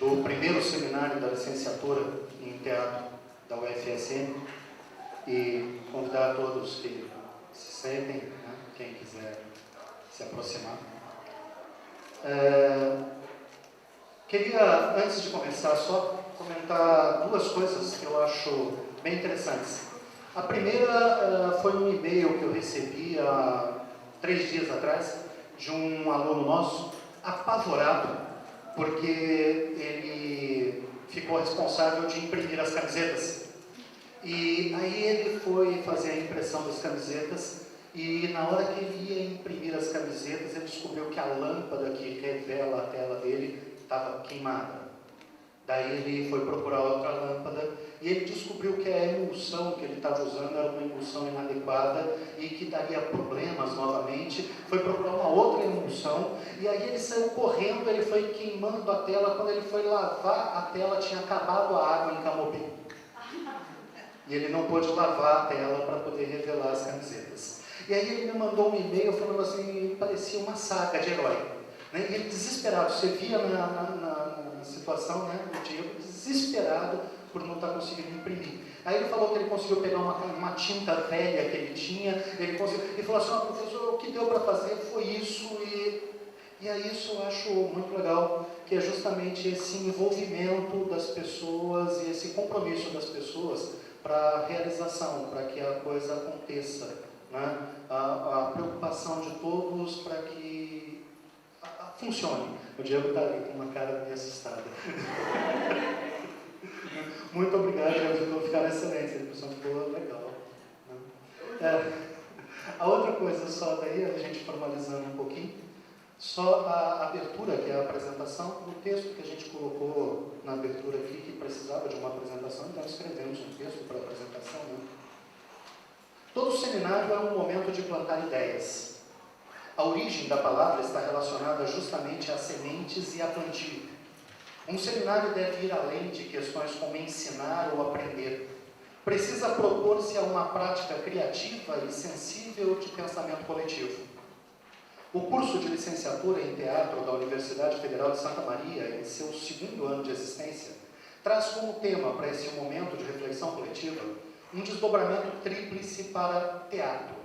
do primeiro seminário da licenciatura em teatro da UFSM e convidar a todos que se sentem, né, quem quiser se aproximar. Queria, antes de começar, só comentar duas coisas que eu acho bem interessantes. A primeira foi um e-mail que eu recebi há 3 dias atrás de um aluno nosso, apavorado, porque ele ficou responsável de imprimir as camisetas. E aí ele foi fazer a impressão das camisetas e na hora que ele ia imprimir as camisetas, ele descobriu que a lâmpada que revela a tela dele estava queimada. Daí ele foi procurar outra lâmpada e ele descobriu que a emulsão que ele estava usando era uma emulsão inadequada e que daria problemas novamente. Foi procurar uma outra emulsão e aí ele saiu correndo, ele foi queimando a tela. Quando ele foi lavar a tela, tinha acabado a água em Camobi. E ele não pôde lavar a tela para poder revelar as camisetas. E aí ele me mandou um e-mail falando assim, parecia uma saga de herói. Né? E ele desesperado, você via na situação, né, do Diego, desesperado por não estar conseguindo imprimir. Aí ele falou que ele conseguiu pegar uma tinta velha que ele tinha, ele falou assim, professor, o que deu para fazer foi isso, e aí isso eu acho muito legal, que é justamente esse envolvimento das pessoas e esse compromisso das pessoas para a realização, para que a coisa aconteça, né? A preocupação de todos para que funcione. O Diego está ali com uma cara meio assustada. Muito obrigado, Diego, ficaram excelentes, a discussão ficou legal. A outra coisa só daí, a gente formalizando um pouquinho, só a abertura, que é a apresentação, o texto que a gente colocou na abertura aqui, que precisava de uma apresentação, então escrevemos um texto para a apresentação. Né? Todo seminário é um momento de plantar ideias. A origem da palavra está relacionada justamente às sementes e à plantio. Um seminário deve ir além de questões como ensinar ou aprender. Precisa propor-se a uma prática criativa e sensível de pensamento coletivo. O curso de licenciatura em teatro da Universidade Federal de Santa Maria, em seu 2º ano de existência, traz como tema para esse momento de reflexão coletiva um desdobramento tríplice para teatro,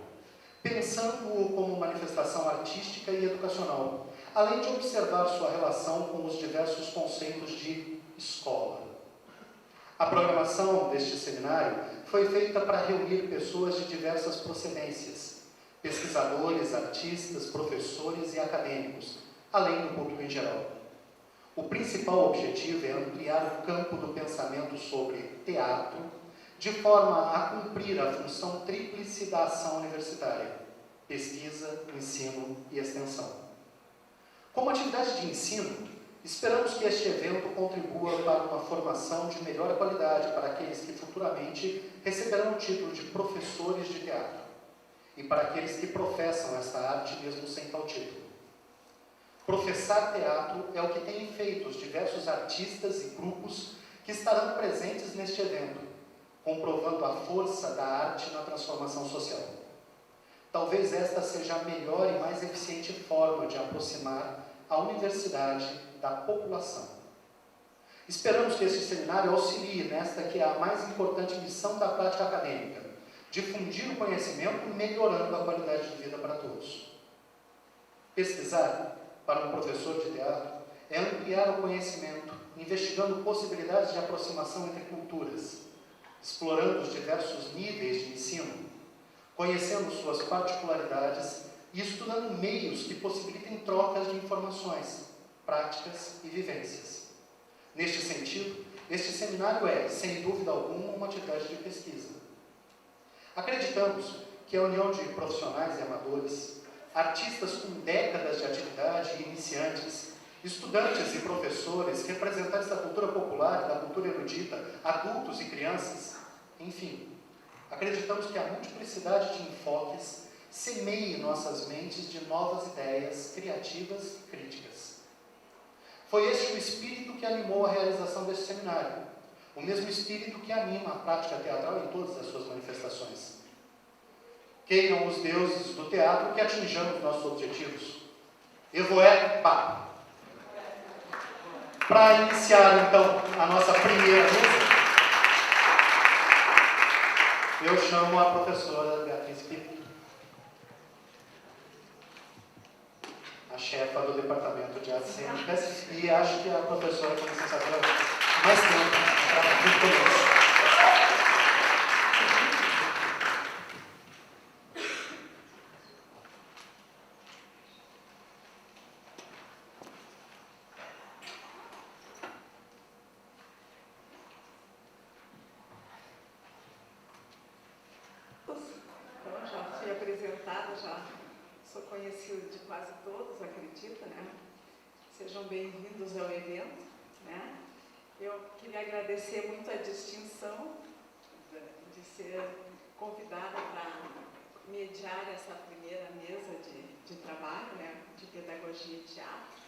pensando-o como manifestação artística e educacional, além de observar sua relação com os diversos conceitos de escola. A programação deste seminário foi feita para reunir pessoas de diversas procedências, pesquisadores, artistas, professores e acadêmicos, além do público em geral. O principal objetivo é ampliar o campo do pensamento sobre teatro, de forma a cumprir a função tríplice da ação universitária: pesquisa, ensino e extensão. Como atividade de ensino, esperamos que este evento contribua para uma formação de melhor qualidade para aqueles que futuramente receberão o título de professores de teatro e para aqueles que professam esta arte mesmo sem tal título. Professar teatro é o que têm feito os diversos artistas e grupos que estarão presentes neste evento, comprovando a força da arte na transformação social. Talvez esta seja a melhor e mais eficiente forma de aproximar a universidade da população. Esperamos que este seminário auxilie nesta que é a mais importante missão da prática acadêmica: difundir o conhecimento, melhorando a qualidade de vida para todos. Pesquisar, para um professor de teatro, é ampliar o conhecimento, investigando possibilidades de aproximação entre culturas, explorando os diversos níveis de ensino, conhecendo suas particularidades e estudando meios que possibilitem trocas de informações, práticas e vivências. Neste sentido, este seminário é, sem dúvida alguma, uma atividade de pesquisa. Acreditamos que a união de profissionais e amadores, artistas com décadas de atividade e iniciantes, estudantes e professores, representantes da cultura popular e da cultura erudita, adultos e crianças, enfim, acreditamos que a multiplicidade de enfoques semeie nossas mentes de novas ideias criativas e críticas. Foi este o espírito que animou a realização deste seminário, o mesmo espírito que anima a prática teatral em todas as suas manifestações. Queiram os deuses do teatro que atinjamos nossos objetivos. Evoé, pá! Para iniciar, então, a nossa primeira mesa, eu chamo a professora Beatriz Pinto, a chefa do Departamento de Artes Cênicas, e acho que a professora com licenciatura mais tempo para muito conosco. Então, já fui apresentada, já sou conhecida de quase todos, acredito, né? Sejam bem-vindos ao evento, né? Eu queria agradecer muito a distinção de ser convidada para mediar essa primeira mesa de trabalho, né? De pedagogia e teatro,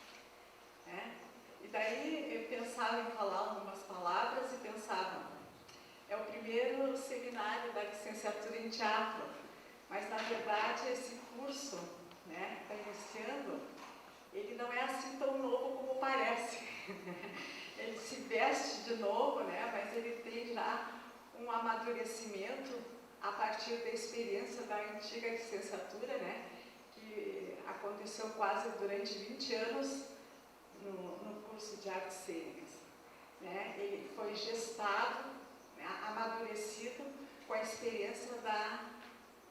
né? E daí eu pensava em falar algumas palavras e pensava, é o primeiro seminário da licenciatura em teatro, mas na verdade esse curso, né, que está iniciando, ele não é assim tão novo como parece. Ele se veste de novo, né, mas ele tem já um amadurecimento a partir da experiência da antiga licenciatura, né, que aconteceu quase durante 20 anos no curso de artes cênicas, né. Ele foi gestado, amadurecido com a experiência da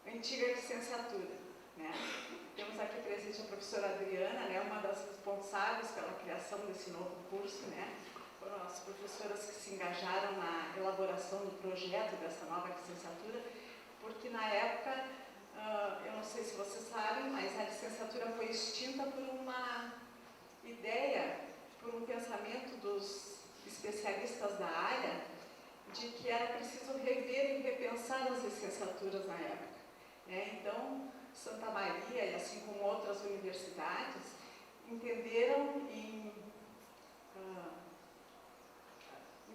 antiga licenciatura, né? Temos aqui presente a professora Adriana, né, uma das responsáveis pela criação desse novo curso, né? Foram as professoras que se engajaram na elaboração do projeto dessa nova licenciatura, porque na época, eu não sei se vocês sabem, mas a licenciatura foi extinta por uma ideia, por um pensamento dos especialistas da área, de que era preciso rever e repensar as licenciaturas na época, né? Então, Santa Maria, e assim como outras universidades, entenderam em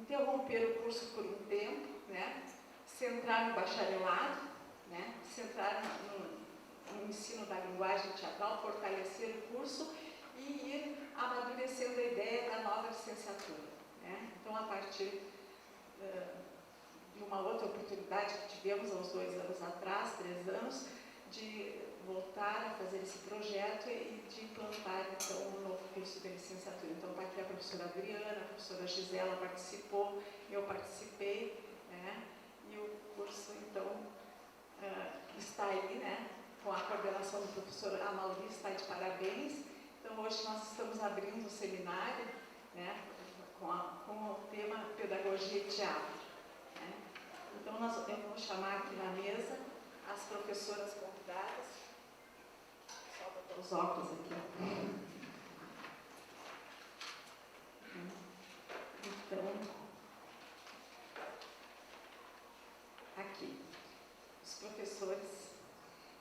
interromper o curso por um tempo, né? Centrar no bacharelado, né? Centrar no ensino da linguagem teatral, fortalecer o curso e ir amadurecendo a ideia da nova licenciatura, né? Então, a partir de uma outra oportunidade que tivemos há uns 2 anos atrás, 3 anos, de voltar a fazer esse projeto e de implantar, então, um novo curso de licenciatura. Então, está aqui a professora Adriana, a professora Gisela participou, eu participei, né? E o curso, então, está aí, né? Com a coordenação do professor Amauri, está de parabéns. Então, hoje nós estamos abrindo o seminário, né? Com o tema Pedagogia e Teatro, né? Então, eu vou chamar aqui na mesa as professoras convidadas. Só botar os óculos aqui. Então, aqui, os professores,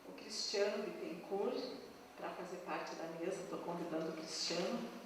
o Cristiano Bittencourt, para fazer parte da mesa, estou convidando o Cristiano.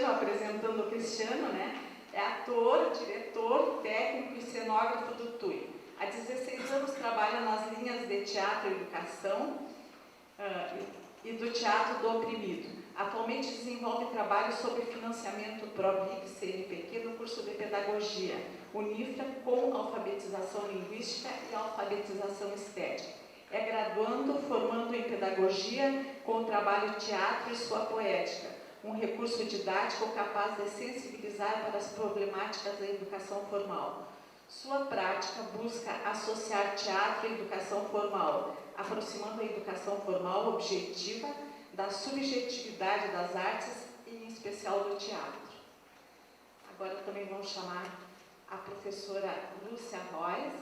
Apresentando o Cristiano, né? É ator, diretor, técnico e cenógrafo do TUI. Há 16 anos trabalha nas linhas de teatro e educação e do teatro do oprimido. Atualmente desenvolve trabalho sobre financiamento ProBIC CNPq no curso de pedagogia, Unifra, com alfabetização linguística e alfabetização estética. É graduando, formando em pedagogia com o trabalho teatro e sua poética, um recurso didático capaz de sensibilizar para as problemáticas da educação formal. Sua prática busca associar teatro e educação formal, aproximando a educação formal objetiva da subjetividade das artes e, em especial, do teatro. Agora também vamos chamar a professora Lúcia Royes,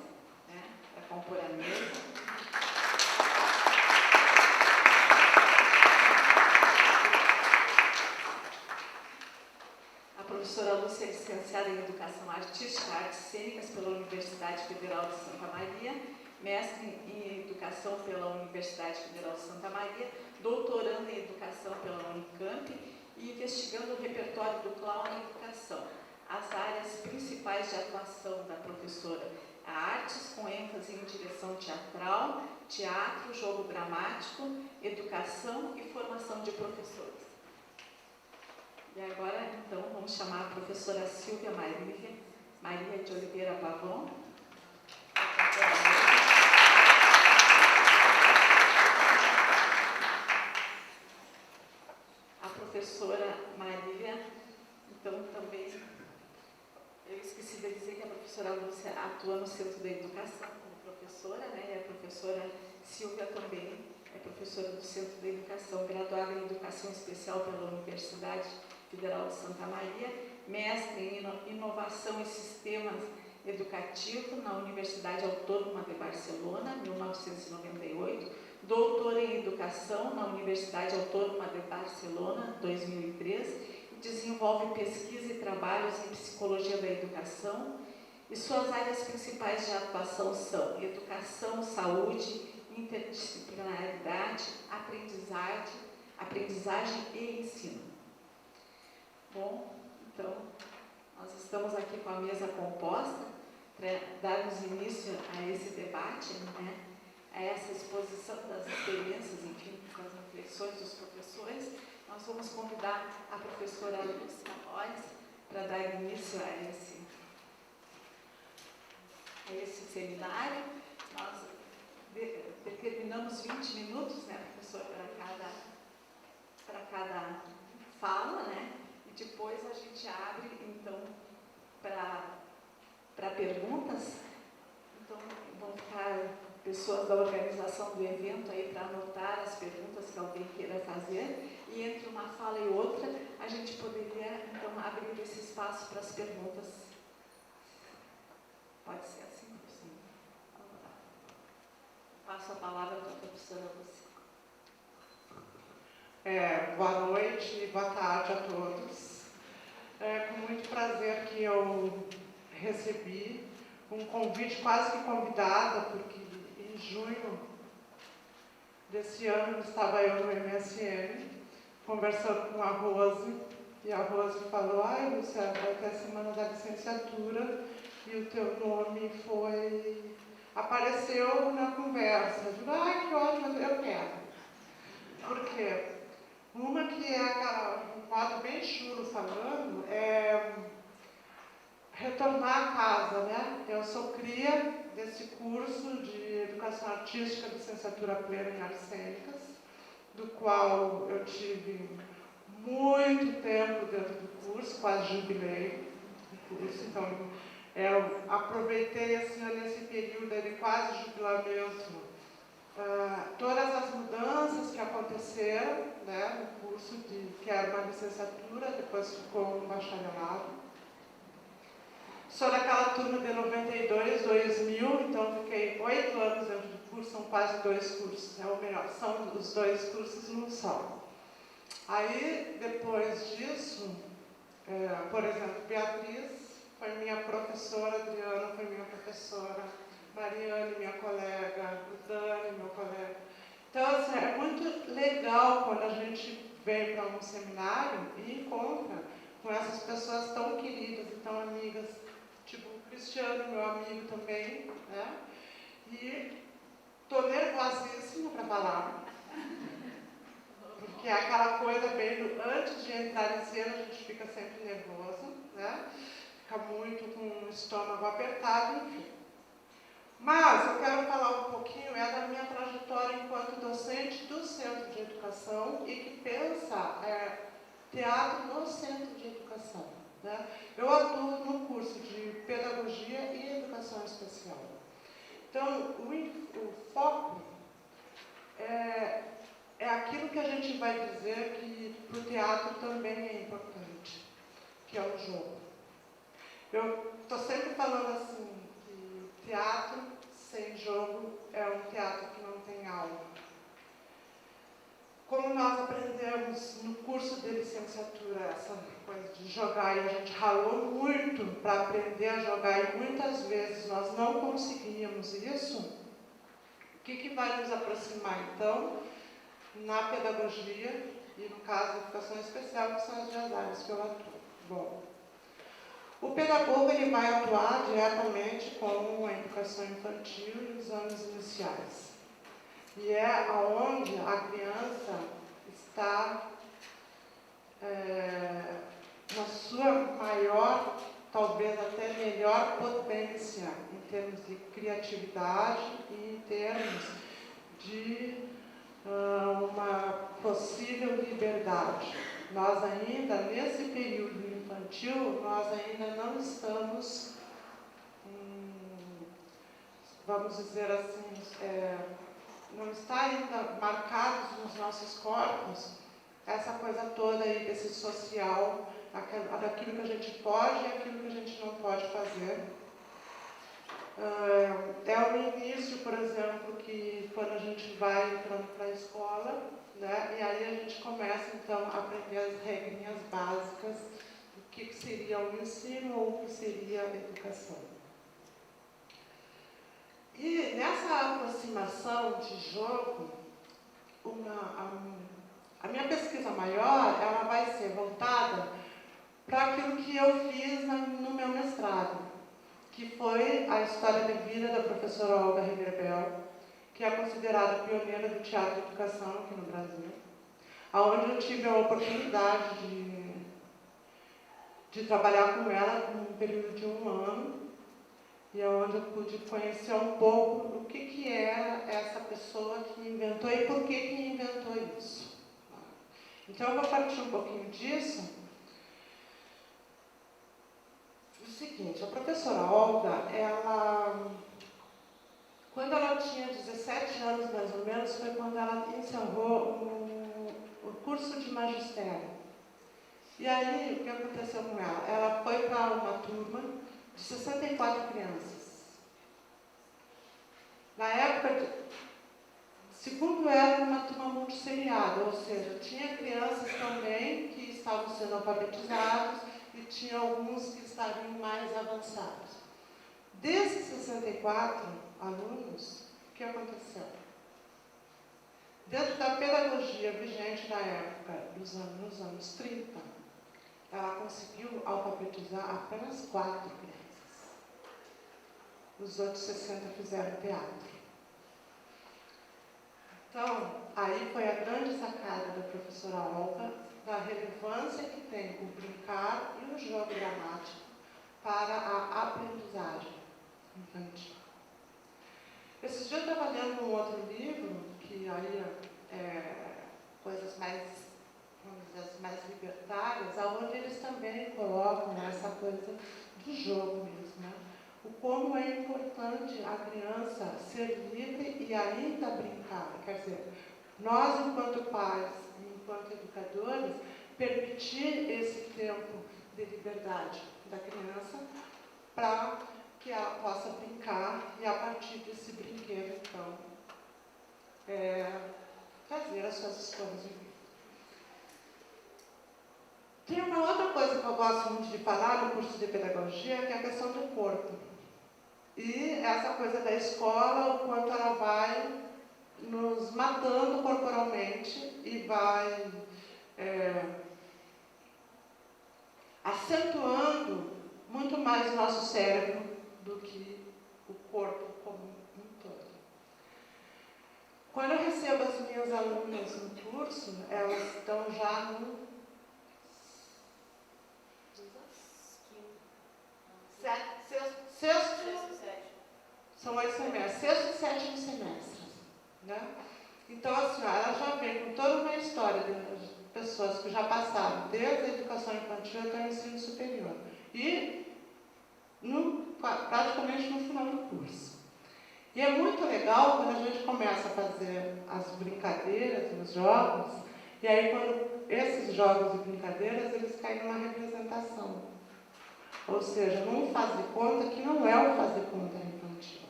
né, para compor a mesa. A professora Lúcia é licenciada em Educação Artística e Artes Cênicas pela Universidade Federal de Santa Maria mestre em Educação pela Universidade Federal de Santa Maria, doutorando em Educação pela Unicamp e investigando o repertório do clown na educação. As áreas principais de atuação da professora: a artes com ênfase em direção teatral, teatro, jogo dramático, educação e formação de professores. E agora, então, vamos chamar a professora Silvia Maria de Oliveira Pavão. A professora Marília, então, também, eu esqueci de dizer que a professora Lúcia atua no Centro da Educação como professora, né? E a professora Silvia também é professora do Centro da Educação, graduada em Educação Especial pela Universidade Federal de Santa Maria, mestre em Inovação e Sistemas Educativos na Universidade Autônoma de Barcelona, 1998, doutora em Educação na Universidade Autônoma de Barcelona, 2003, e desenvolve pesquisa e trabalhos em Psicologia da Educação, e suas áreas principais de atuação são educação, saúde, interdisciplinaridade, aprendizagem e ensino. Bom, então, nós estamos aqui com a mesa composta para darmos início a esse debate, né, a essa exposição das experiências, enfim, das reflexões dos professores. Nós vamos convidar a professora Lúcia Lois para dar início a esse seminário. Nós determinamos 20 minutos, né, professor, para cada fala, né? E depois a gente abre, então, para perguntas. Então, vão ficar pessoas da organização do evento aí para anotar as perguntas que alguém queira fazer. E entre uma fala e outra, a gente poderia, então, abrir esse espaço para as perguntas. Pode ser assim, professor? Vamos lá. Passo a palavra para a professora Lúcia. Boa noite e boa tarde a todos. É com muito prazer que eu recebi um convite, quase que convidada, porque em junho desse ano estava eu no MSN, conversando com a Rose, e a Rose falou: ai, Lúcia, vai ter a semana da licenciatura e o teu nome apareceu na conversa. Eu digo: ai, que ótimo, eu quero. Por quê? Uma que é um quadro bem chulo falando, é retornar à casa, né? Eu sou cria desse curso de Educação Artística, licenciatura plena em Artes Cênicas, do qual eu tive muito tempo dentro do curso, quase jubilei do curso, então eu aproveitei assim, nesse período de quase jubilamento, todas as mudanças que aconteceram, né, no curso, que era uma licenciatura, depois ficou um bacharelado. Sou daquela turma de 92, 2000, então fiquei 8 anos dentro do curso, são quase 2 cursos, né, ou melhor, são os 2 cursos num só. Aí, depois disso, por exemplo, Beatriz foi minha professora, Adriana foi minha professora, Mariane, minha colega, o Dani, meu colega. Então, assim, é muito legal quando a gente vem para um seminário e encontra com essas pessoas tão queridas e tão amigas, tipo o Cristiano, meu amigo também, né? E estou nervosíssima para falar, porque é aquela coisa bem antes de entrar em cena, a gente fica sempre nervoso, né? Fica muito com o estômago apertado, enfim. Mas eu quero falar um pouquinho da minha trajetória enquanto docente do Centro de Educação e que pensa teatro no Centro de Educação, né? Eu atuo no curso de Pedagogia e Educação Especial. Então, o foco é aquilo que a gente vai dizer que para o teatro também é importante, que é o jogo. Eu estou sempre falando assim, que teatro sem jogo é um teatro que não tem alma. Como nós aprendemos no curso de licenciatura essa coisa de jogar, e a gente ralou muito para aprender a jogar, e muitas vezes nós não conseguíamos isso, que vai nos aproximar, então, na pedagogia e, no caso, a educação especial, que são as duas áreas que eu atuo? Bom, o pedagogo ele vai atuar diretamente com a educação infantil e os anos iniciais. E é aonde a criança está na sua maior, talvez até melhor potência em termos de criatividade e em termos de uma possível liberdade. Nós ainda, nesse período infantil, nós ainda não estamos, vamos dizer assim, não está ainda marcados nos nossos corpos essa coisa toda aí desse social, daquilo que a gente pode e aquilo que a gente não pode fazer. É o início, por exemplo, que quando a gente vai entrando para a escola, né, e aí a gente começa então a aprender as regrinhas básicas do que seria o ensino ou o que seria a educação. E nessa aproximação de jogo, a minha pesquisa maior ela vai ser voltada para aquilo que eu fiz no meu mestrado, que foi a história de vida da professora Olga Riberbel, que é considerada pioneira do teatro de educação aqui no Brasil, onde eu tive a oportunidade de trabalhar com ela por um período de 1 ano, e onde eu pude conhecer um pouco do que era essa pessoa que inventou e por que inventou isso. Então, eu vou partir um pouquinho disso. O seguinte, a professora Olga, quando ela tinha 17 anos, mais ou menos, foi quando ela encerrou o curso de magistério. E aí, o que aconteceu com ela? Ela foi para uma turma de 64 crianças. Na época, segundo ela, uma turma multisseriada, ou seja, tinha crianças também que estavam sendo alfabetizados e tinha alguns que estariam mais avançados. Desses 64 alunos, o que aconteceu? Dentro da pedagogia vigente na época, nos anos 30, ela conseguiu alfabetizar apenas 4 crianças. Os outros 60 fizeram teatro. Então, aí foi a grande sacada da professora Olga, da relevância que tem o brincar e o jogo dramático para a aprendizagem infantil. Esses dias eu estava lendo um outro livro, que aí coisas mais, vamos dizer, mais libertárias, onde eles também colocam essa coisa do jogo mesmo, né? O como é importante a criança ser livre e ainda brincar. Quer dizer, nós, enquanto pais e enquanto educadores, permitir esse tempo de liberdade da criança para que ela possa brincar e, a partir desse brinquedo, então, fazer as suas escolhas de vida. Tem uma outra coisa que eu gosto muito de falar no curso de pedagogia, que é a questão do corpo. E essa coisa da escola, o quanto ela vai nos matando corporalmente e vai acentuando muito mais o nosso cérebro do que o corpo como um todo. Quando eu recebo as minhas alunas no curso, elas estão já no sexto, são 8 semestres, sexto e sétimo semestre, né? Então, assim, ela já vem com toda uma história de pessoas que já passaram desde a educação infantil até o ensino superior. E praticamente no final do curso. E é muito legal quando a gente começa a fazer as brincadeiras, os jogos, e aí quando esses jogos e brincadeiras, eles caem numa representação. Ou seja, num faz de conta que não é um faz de conta infantil.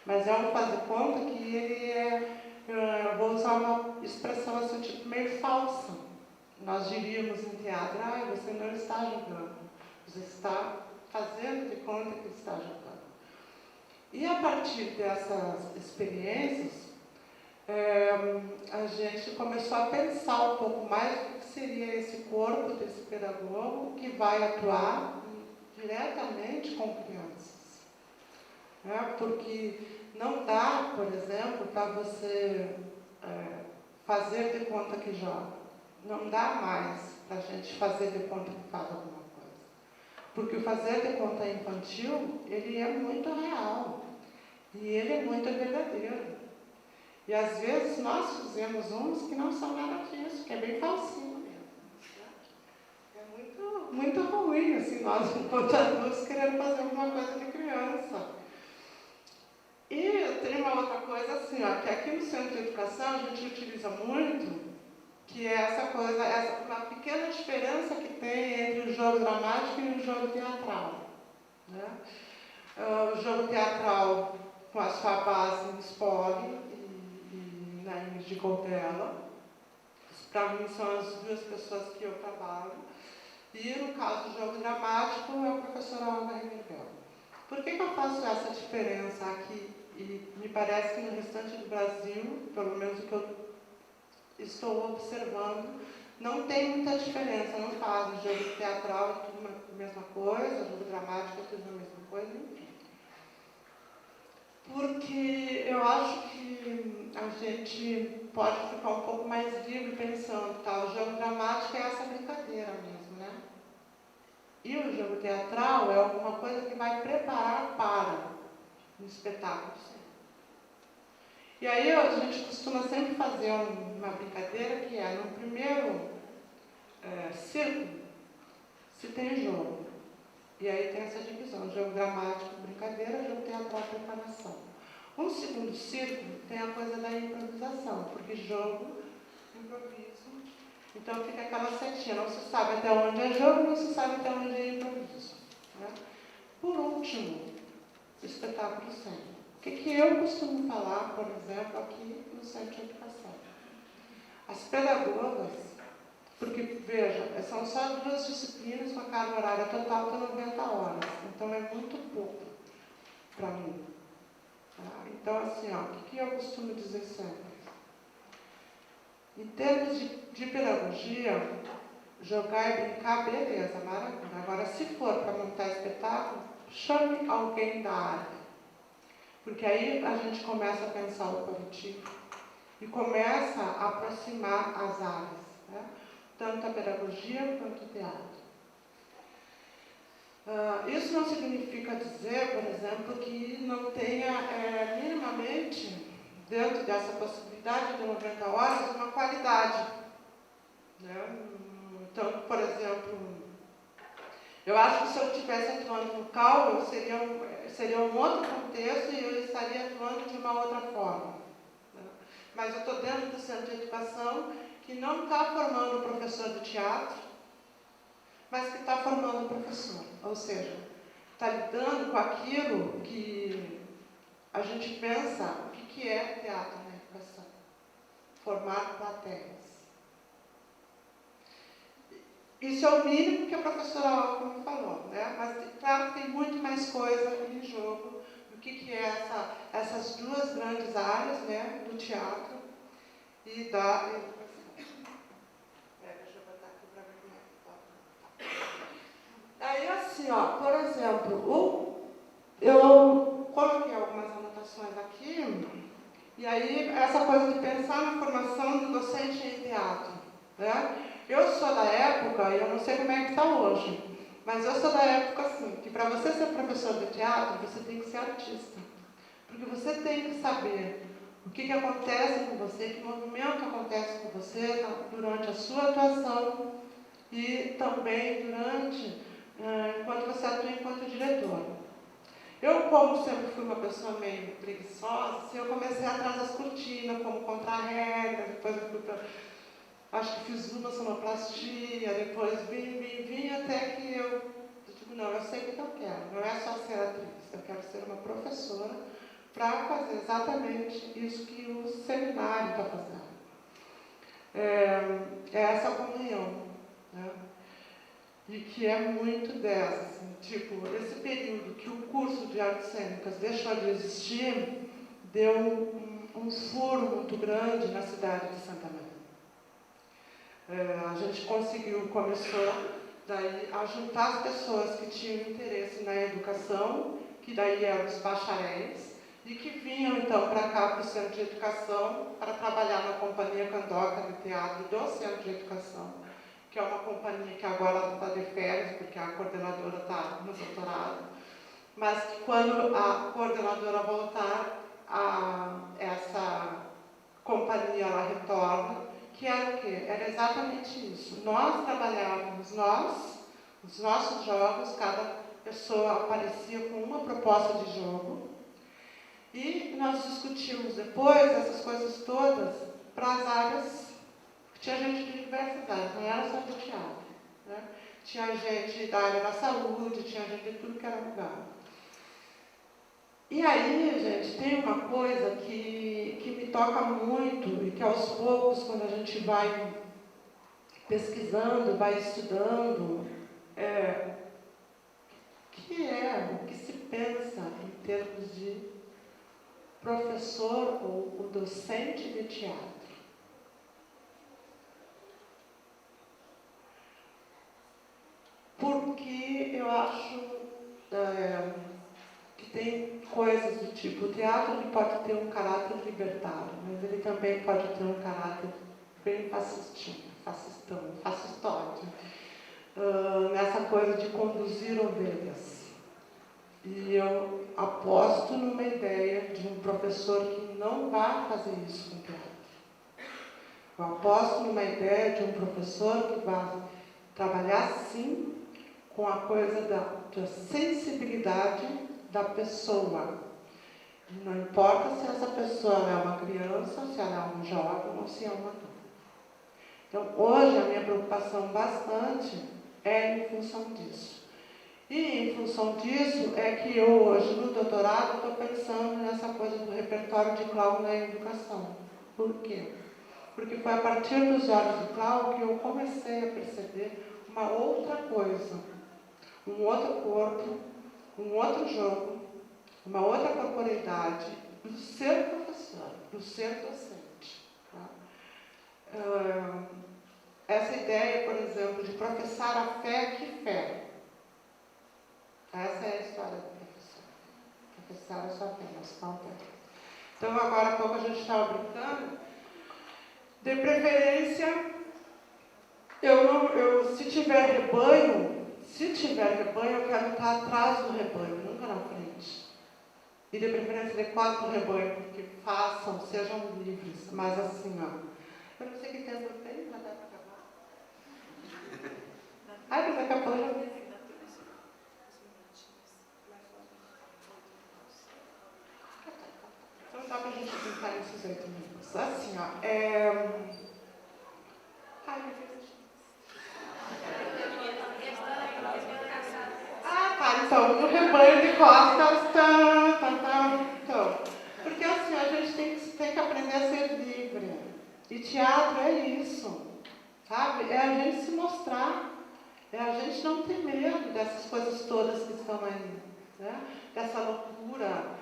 Mas é um faz de conta que ele eu vou usar uma expressão assim, tipo, meio falsa. Nós diríamos em teatro, você não está jogando, você está fazendo de conta que está jogando. E a partir dessas experiências, a gente começou a pensar um pouco mais o que seria esse corpo desse pedagogo que vai atuar diretamente com crianças. Porque não dá, por exemplo, para você fazer de conta que joga. Não dá mais para a gente fazer de conta que faz alguma coisa. Porque o fazer de conta infantil, ele é muito real. E ele é muito verdadeiro. E às vezes nós fizemos uns que não são nada disso, que é bem falsinho mesmo. É muito, muito ruim, assim, nós, enquanto adultos, querendo fazer alguma coisa de criança. E tem uma outra coisa assim, ó, que aqui no Centro de Educação a gente utiliza muito, que é essa coisa, uma pequena diferença que tem entre o jogo dramático e o jogo teatral. Né? O jogo teatral, com a sua base em Spoli e na Ingrid de Cortella, para mim são as duas pessoas que eu trabalho, e no caso do jogo dramático é o professor Olga Ribeiro. Por que eu faço essa diferença aqui? E me parece que no restante do Brasil, pelo menos o que eu estou observando, não tem muita diferença, não fazem. Jogo teatral é tudo a mesma coisa, jogo dramático é tudo a mesma coisa, enfim. Porque eu acho que a gente pode ficar um pouco mais livre pensando, tá? O jogo dramático é essa brincadeira mesmo, né? E o jogo teatral é alguma coisa que vai preparar para um espetáculo. E aí a gente costuma sempre fazer uma brincadeira que é, no primeiro círculo, se tem jogo. E aí tem essa divisão, jogo dramático, brincadeira, jogo teatral, preparação. Um segundo círculo tem a coisa da improvisação, porque jogo, improviso, então fica aquela setinha, não se sabe até onde é jogo, não se sabe até onde é improviso. Né? Por último, o espetáculo cênico. O que eu costumo falar, por exemplo, aqui no Centro de Educação? As pedagogas, porque, veja, são só 2 disciplinas com a carga horária total de 90 horas, então é muito pouco para mim. Tá? Então, assim, ó, o que eu costumo dizer sempre? Em termos de pedagogia, jogar e brincar, beleza, maravilha. Agora, se for para montar espetáculo, chame alguém da área. Porque aí a gente começa a pensar o coletivo e começa a aproximar as áreas, né? Tanto a pedagogia quanto o teatro. Isso não significa dizer, por exemplo, que não tenha minimamente, dentro dessa possibilidade de 90 horas, uma qualidade. Né? Então, por exemplo, eu acho que se eu estivesse atuando no CAU, seria um outro contexto e eu estaria atuando de uma outra forma. Né? Mas eu estou dentro do Centro de Educação que não está formando o professor de teatro, mas que está formando o professor. Ou seja, está lidando com aquilo que a gente pensa o que é teatro na educação. Formar plateias. Isso é o mínimo que a professora Alckmin falou, né? Mas, claro, tem muito mais coisa em jogo do que é essas 2 grandes áreas, né? Do teatro e da educação. Deixa eu botar aqui para ver como é que tá. Aí, assim, ó, por exemplo, eu coloquei algumas anotações aqui, e aí essa coisa de pensar na formação do docente em teatro, né? Eu sou da época, e eu não sei como é que está hoje, mas eu sou da época assim, que para você ser professor de teatro, você tem que ser artista. Porque você tem que saber o que acontece com você, que movimento acontece com você durante a sua atuação e também enquanto você atua enquanto diretor. Eu, como sempre fui uma pessoa meio preguiçosa, eu comecei atrás das cortinas, como contra-regra, depois eu fui para... Acho que fiz uma sonoplastia, depois vim até que eu digo, não, eu sei o que eu quero, não é só ser atriz, eu quero ser uma professora para fazer exatamente isso que o seminário está fazendo. É essa comunhão. Né? e que é muito dessa, assim, tipo, esse período que o curso de artes cênicas deixou de existir, deu um furo muito grande na cidade de Santa Maria. A gente começou daí a juntar as pessoas que tinham interesse na educação, que daí eram os bacharéis, e que vinham então para cá, para o Centro de Educação, para trabalhar na Companhia Candoca de Teatro do Centro de Educação, que é uma companhia que agora está de férias, porque a coordenadora está no doutorado, mas que quando a coordenadora voltar, essa companhia ela retorna, que era o quê? Era exatamente isso. Nós trabalhávamos, os nossos jogos, cada pessoa aparecia com uma proposta de jogo, e nós discutimos depois essas coisas todas para as áreas, tinha gente de diversas áreas, não era só do teatro, né? Tinha gente da área da saúde, tinha gente de tudo que era lugar. E aí, gente, tem uma coisa que me toca muito e que aos poucos, quando a gente vai pesquisando, vai estudando, que é o que se pensa em termos de professor ou docente de teatro. Porque eu acho que tem coisas do tipo, o teatro ele pode ter um caráter libertário, mas ele também pode ter um caráter bem fascistóide, nessa coisa de conduzir ovelhas. E eu aposto numa ideia de um professor que não vai fazer isso com o teatro. Eu aposto numa ideia de um professor que vai trabalhar, sim, com a coisa da sensibilidade da pessoa. Não importa se essa pessoa é uma criança, se ela é um jovem ou se é uma adulta. Então, hoje, a minha preocupação bastante é em função disso. E, em função disso, é que eu, hoje, no doutorado, estou pensando nessa coisa do repertório de Clau na educação. Por quê? Porque foi a partir dos olhos do Clau que eu comecei a perceber uma outra coisa, um outro corpo, um outro jogo, uma outra corporeidade do ser professor, do ser docente. Tá? Essa ideia, por exemplo, de professar a fé, que fé? Essa é a história do professor. Professar a sua fé, mas qual fé? Então, agora há pouco a gente estava brincando. De preferência, se tiver rebanho, eu quero estar atrás do rebanho, nunca na frente. E de preferência de 4 rebanhos, porque sejam livres. Mas assim, ó, eu não sei que tempo eu tenho, mas dá para acabar. Ai, mas daqui a pouco eu já... Então dá para a gente brincar nesses 8 minutos. Assim, ó, Ai, meu Deus. Tá, então, no rebanho de costas, então, porque assim, a gente tem que aprender a ser livre. E teatro é isso, sabe? É a gente se mostrar, é a gente não ter medo dessas coisas todas que estão aí, né? Dessa loucura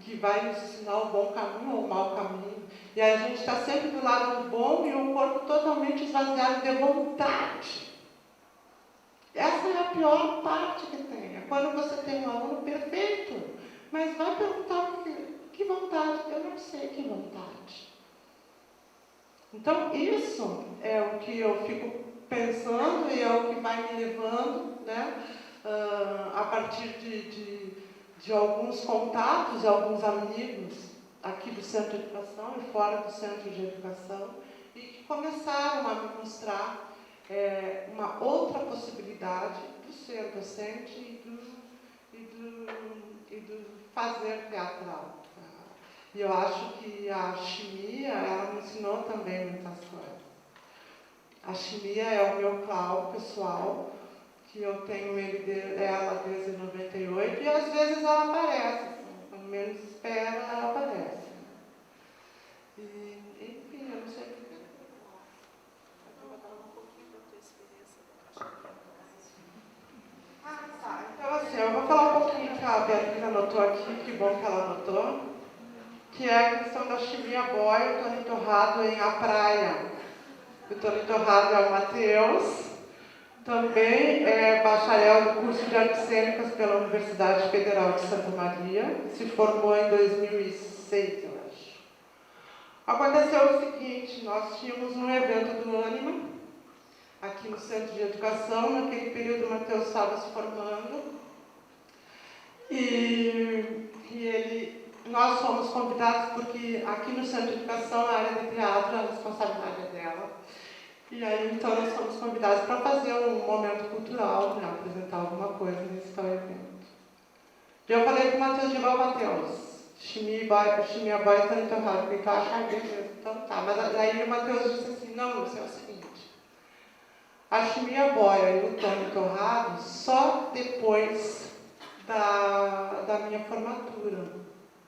que vai nos ensinar o bom caminho ou o mau caminho. E aí a gente está sempre do lado do bom e o corpo totalmente esvaziado de vontade. Essa é a pior parte que tem. É quando você tem um aluno perfeito, mas vai perguntar que vontade. Eu não sei que vontade. Então, isso é o que eu fico pensando e é o que vai me levando, né, a partir de alguns contatos, de alguns amigos aqui do Centro de Educação e fora do Centro de Educação, e que começaram a me mostrar uma outra possibilidade do ser docente e do fazer teatral. E eu acho que a chimia, ela me ensinou também muitas coisas. A chimia é o meu Clau pessoal, que eu tenho ela desde 98, e às vezes ela aparece, quando menos espera, ela aparece. E, enfim, eu não sei o que. bom que ela notou, que é a questão da chimia boia e o Tony Torrado em A Praia. O Tony Torrado é o Matheus, também é bacharel do curso de Artes Cênicas pela Universidade Federal de Santa Maria, se formou em 2006, eu acho. Aconteceu o seguinte, nós tínhamos um evento do Ânima, aqui no Centro de Educação, naquele período o Matheus estava se formando, nós fomos convidados porque aqui no Centro de Educação, a área de teatro, a responsabilidade é dela. E aí, então, nós fomos convidados para fazer um momento cultural, né, apresentar alguma coisa nesse tal evento. E eu falei para o Matheus, digo, Matheus, chimia boia, Tony Torrado, porque tu acha beleza, então tá. Mas aí o Matheus disse assim, não, Lúcia, é o seguinte, a chimia boia e o Tony Torrado só depois da minha formatura,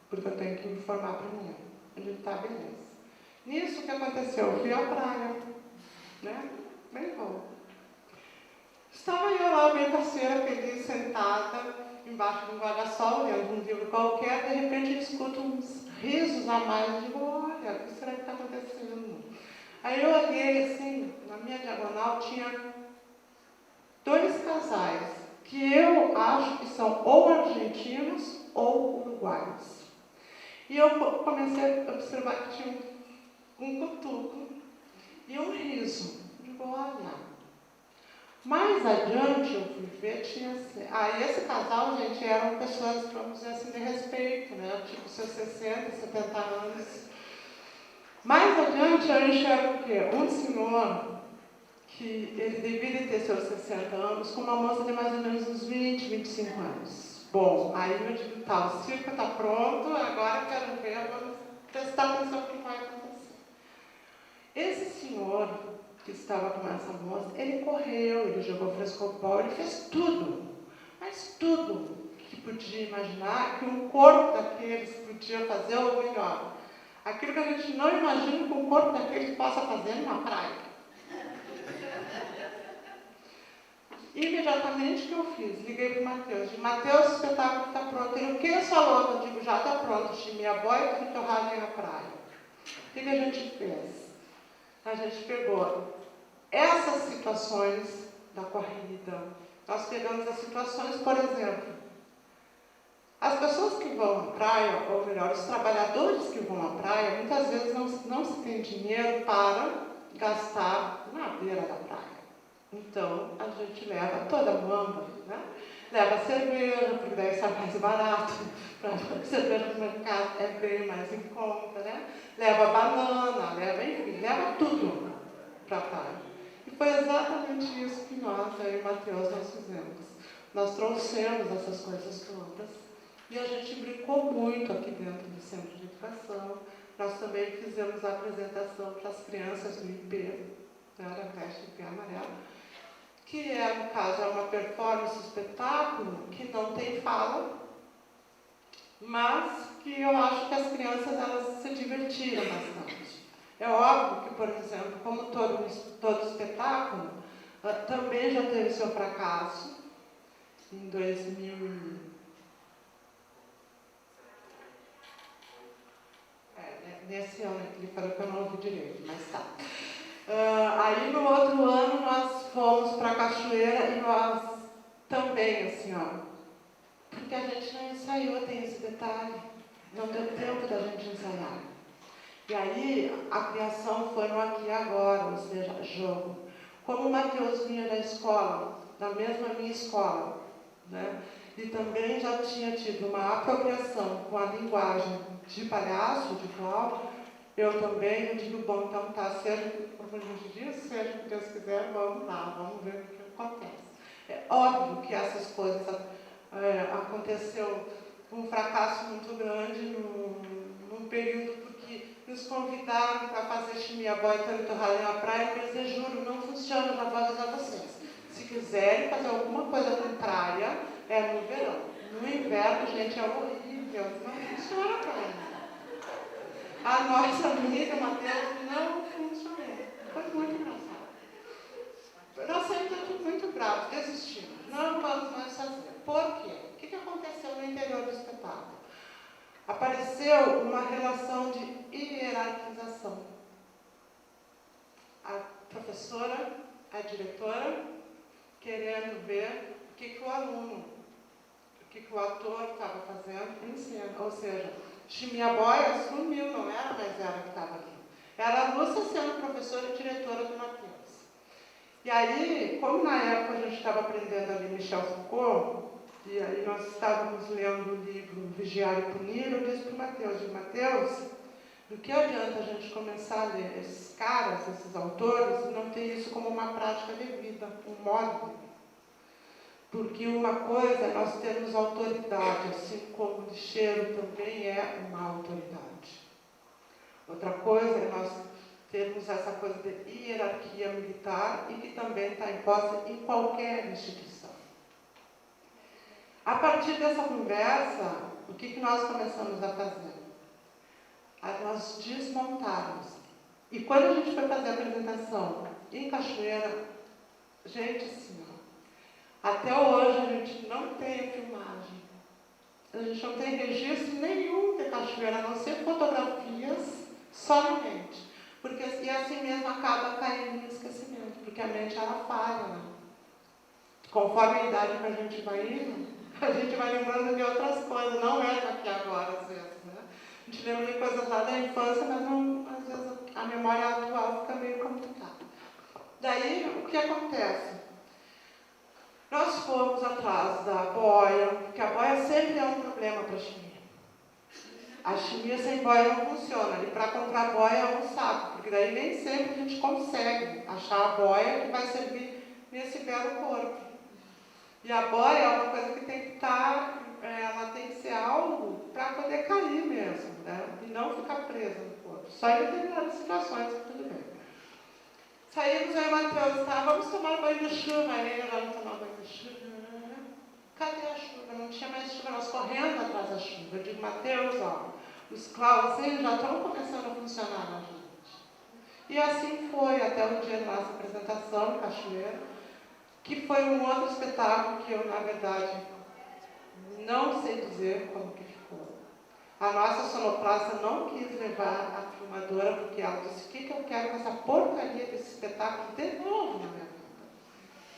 porque eu tenho que me formar para mim. Ele tá, beleza. Nisso, o que aconteceu? Eu fui à praia, né? Bem bom. Estava eu lá, bem parceira, feliz, sentada, embaixo de um guarda-sol, lendo um livro qualquer, de repente eu escuto uns risos a mais, e digo, olha, o que será que está acontecendo? Aí eu olhei assim, na minha diagonal tinha 2 casais, que eu acho que são ou argentinos ou uruguaios. E eu comecei a observar que tinha um cutuco e um riso. Digo, olha. Mais adiante eu fui ver, tinha assim. Esse casal, gente, eram pessoas, vamos dizer assim, de respeito, né? Tipo, seus 60, 70 anos. Mais adiante eu enxergo o quê? Um senhor que ele deveria ter seus 60 anos, com uma moça de mais ou menos uns 20, 25 anos. Bom, aí eu digo, tá, o circo está pronto, agora eu quero ver, vamos prestar atenção no que vai acontecer. Esse senhor que estava com essa moça, ele correu, ele jogou frescobol, ele fez tudo, mas tudo que podia imaginar que um corpo daqueles podia fazer, ou melhor, aquilo que a gente não imagina que um corpo daqueles possa fazer numa praia. Imediatamente o que eu fiz? Liguei para o Matheus. Disse, Matheus, o espetáculo está pronto. Ele, o que é sua louca? Eu digo, já está pronto. Chimia boia e torrado na praia. O que a gente fez? A gente pegou essas situações da corrida. Nós pegamos as situações, por exemplo, as pessoas que vão à praia, ou melhor, os trabalhadores que vão à praia, muitas vezes não se tem dinheiro para gastar na beira da praia. Então, a gente leva toda a mamba, né? Leva cerveja, porque daí sai mais barato, cerveja no mercado é bem mais em conta, né? Leva banana, leva tudo para a praia. E foi exatamente isso que nós, eu e o Matheus, nós fizemos. Nós trouxemos essas coisas todas e a gente brincou muito aqui dentro do Centro de Educação. Nós também fizemos a apresentação para as crianças do IP, era a creche IP amarelo, que é, no caso, é uma performance, espetáculo, que não tem fala, mas que eu acho que as crianças elas se divertiram bastante. É óbvio que, por exemplo, como todo espetáculo, também já teve seu fracasso, em 2000. Nesse ano que ele falou que eu não ouvi direito, mas tá. Aí no outro ano nós fomos para a Cachoeira e nós também, assim, ó, porque a gente não ensaiou, tem esse detalhe, não deu tempo da gente ensaiar. E aí a criação foi no aqui e agora, ou seja, jogo. Como o Matheus vinha da escola, da mesma minha escola, né, e também já tinha tido uma apropriação com a linguagem de palhaço, de Cláudio, eu também, eu digo, bom, então tá, seja como a gente diz, seja o que Deus quiser, vamos lá, vamos ver o que acontece. É óbvio que essas coisas aconteceu um fracasso muito grande num período, porque nos convidaram para fazer chimia boia e Tony Torrado na praia, mas eu juro, não funciona, já vou avisar vocês. Se quiserem fazer alguma coisa com praia, é no verão. No inverno, gente, é horrível, não funciona a praia. A nossa amiga, Matheus, não funcionou. Foi muito engraçado. Nós saímos aqui muito bravos, desistimos. Não vamos mais fazer. Por quê? O que aconteceu no interior do espetáculo? apareceu uma relação de hierarquização. A professora, a diretora, querendo ver o que o aluno, o que o ator estava fazendo em cena. Ou seja, Chimiabóia sumiu, não era mais ela que estava ali. Era a Lúcia sendo professora e diretora do Matheus. E aí, como na época a gente estava aprendendo ali Michel Foucault, e aí nós estávamos lendo o livro Vigiar e Punir, eu disse para o Matheus, do que adianta a gente começar a ler esses caras, esses autores, e não ter isso como uma prática de vida, um modo de vida. Porque uma coisa é nós termos autoridade, assim como o lixeiro também é uma autoridade. Outra coisa é nós termos essa coisa de hierarquia militar e que também está imposta em qualquer instituição. A partir dessa conversa, o que nós começamos a fazer? Nós desmontarmos. E quando a gente foi fazer a apresentação em Cachoeira, gente, assim, até hoje a gente não tem filmagem. A gente não tem registro nenhum de Cachoeira, a não ser fotografias somente. Porque, e assim mesmo acaba caindo no esquecimento, porque a mente ela falha, né? Conforme a idade que a gente vai indo, a gente vai lembrando de outras coisas, não é daqui agora, às vezes, né? A gente lembra de coisas lá da infância, mas não, às vezes a memória atual fica meio complicada. Daí, o que acontece? Nós fomos atrás da boia, porque a boia sempre é um problema para a chimia. A chimia sem boia não funciona, e para comprar boia é um saco, porque daí nem sempre a gente consegue achar a boia que vai servir nesse belo corpo. E a boia é uma coisa que tem que estar, ela tem que ser algo para poder cair mesmo, né? E não ficar presa no corpo. Só em determinadas situações, tudo bem. Saímos, aí o Matheus, tá, vamos tomar banho de chuva. Aí ele vai tomar banho de chuva. Cadê a chuva? Não tinha mais chuva, nós correndo atrás da chuva. Eu digo, Matheus, ó, os clauzinhos já estão começando a funcionar na gente. E assim foi até o dia da nossa apresentação em Cachoeira, que foi um outro espetáculo que eu, na verdade, não sei dizer como que ficou. A nossa sonoplasta não quis levar a filmadora, porque ela disse, o que eu quero com essa porcaria desse espetáculo de novo na minha vida?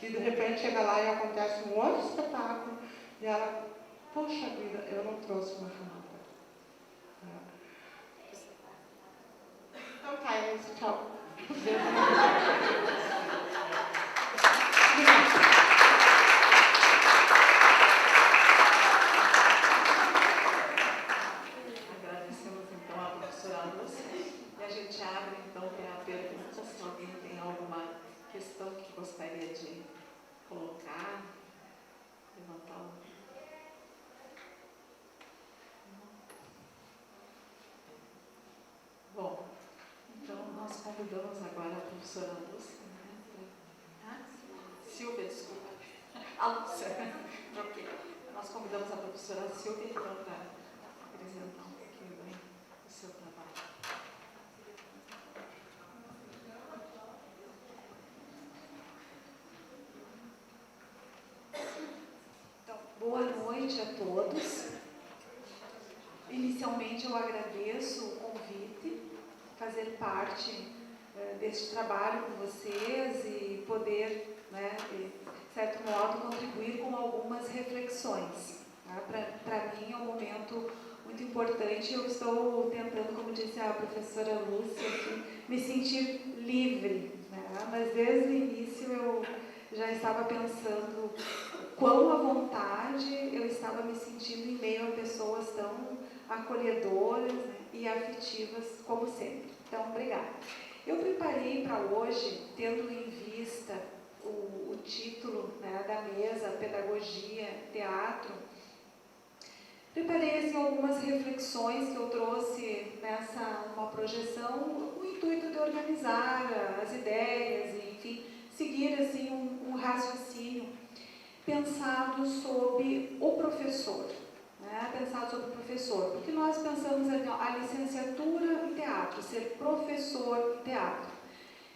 E de repente chega lá e acontece um outro espetáculo, e ela, poxa vida, eu não trouxe uma filmadora. Então tá, é isso, tchau. Agradecemos então a professora Lúcia e a gente abre então para perguntas, se alguém tem alguma questão que gostaria de colocar, levantar o... Bom, então nós convidamos agora a professora Lúcia, Silvia, desculpa. A Lúcia, ok. Nós convidamos a professora Silvia então para apresentar um pouquinho do seu trabalho. Então, boa noite a todos. Inicialmente eu agradeço o convite, fazer parte deste trabalho com vocês e poder, né, de certo modo, contribuir com algumas reflexões. Tá? Para mim é um momento muito importante. Eu estou tentando, como disse a professora Lúcia, me sentir livre, né? Mas desde o início eu já estava pensando quão à vontade eu estava me sentindo em meio a pessoas tão acolhedoras, né, e afetivas como sempre. Então, obrigada. Eu preparei para hoje, tendo em vista o título, né, da mesa, Pedagogia, Teatro, preparei assim, algumas reflexões que eu trouxe nessa uma projeção com o intuito de organizar as ideias e, enfim, seguir assim, um raciocínio pensado sobre o professor. Pensado sobre o professor, porque nós pensamos a licenciatura em teatro, ser professor em teatro.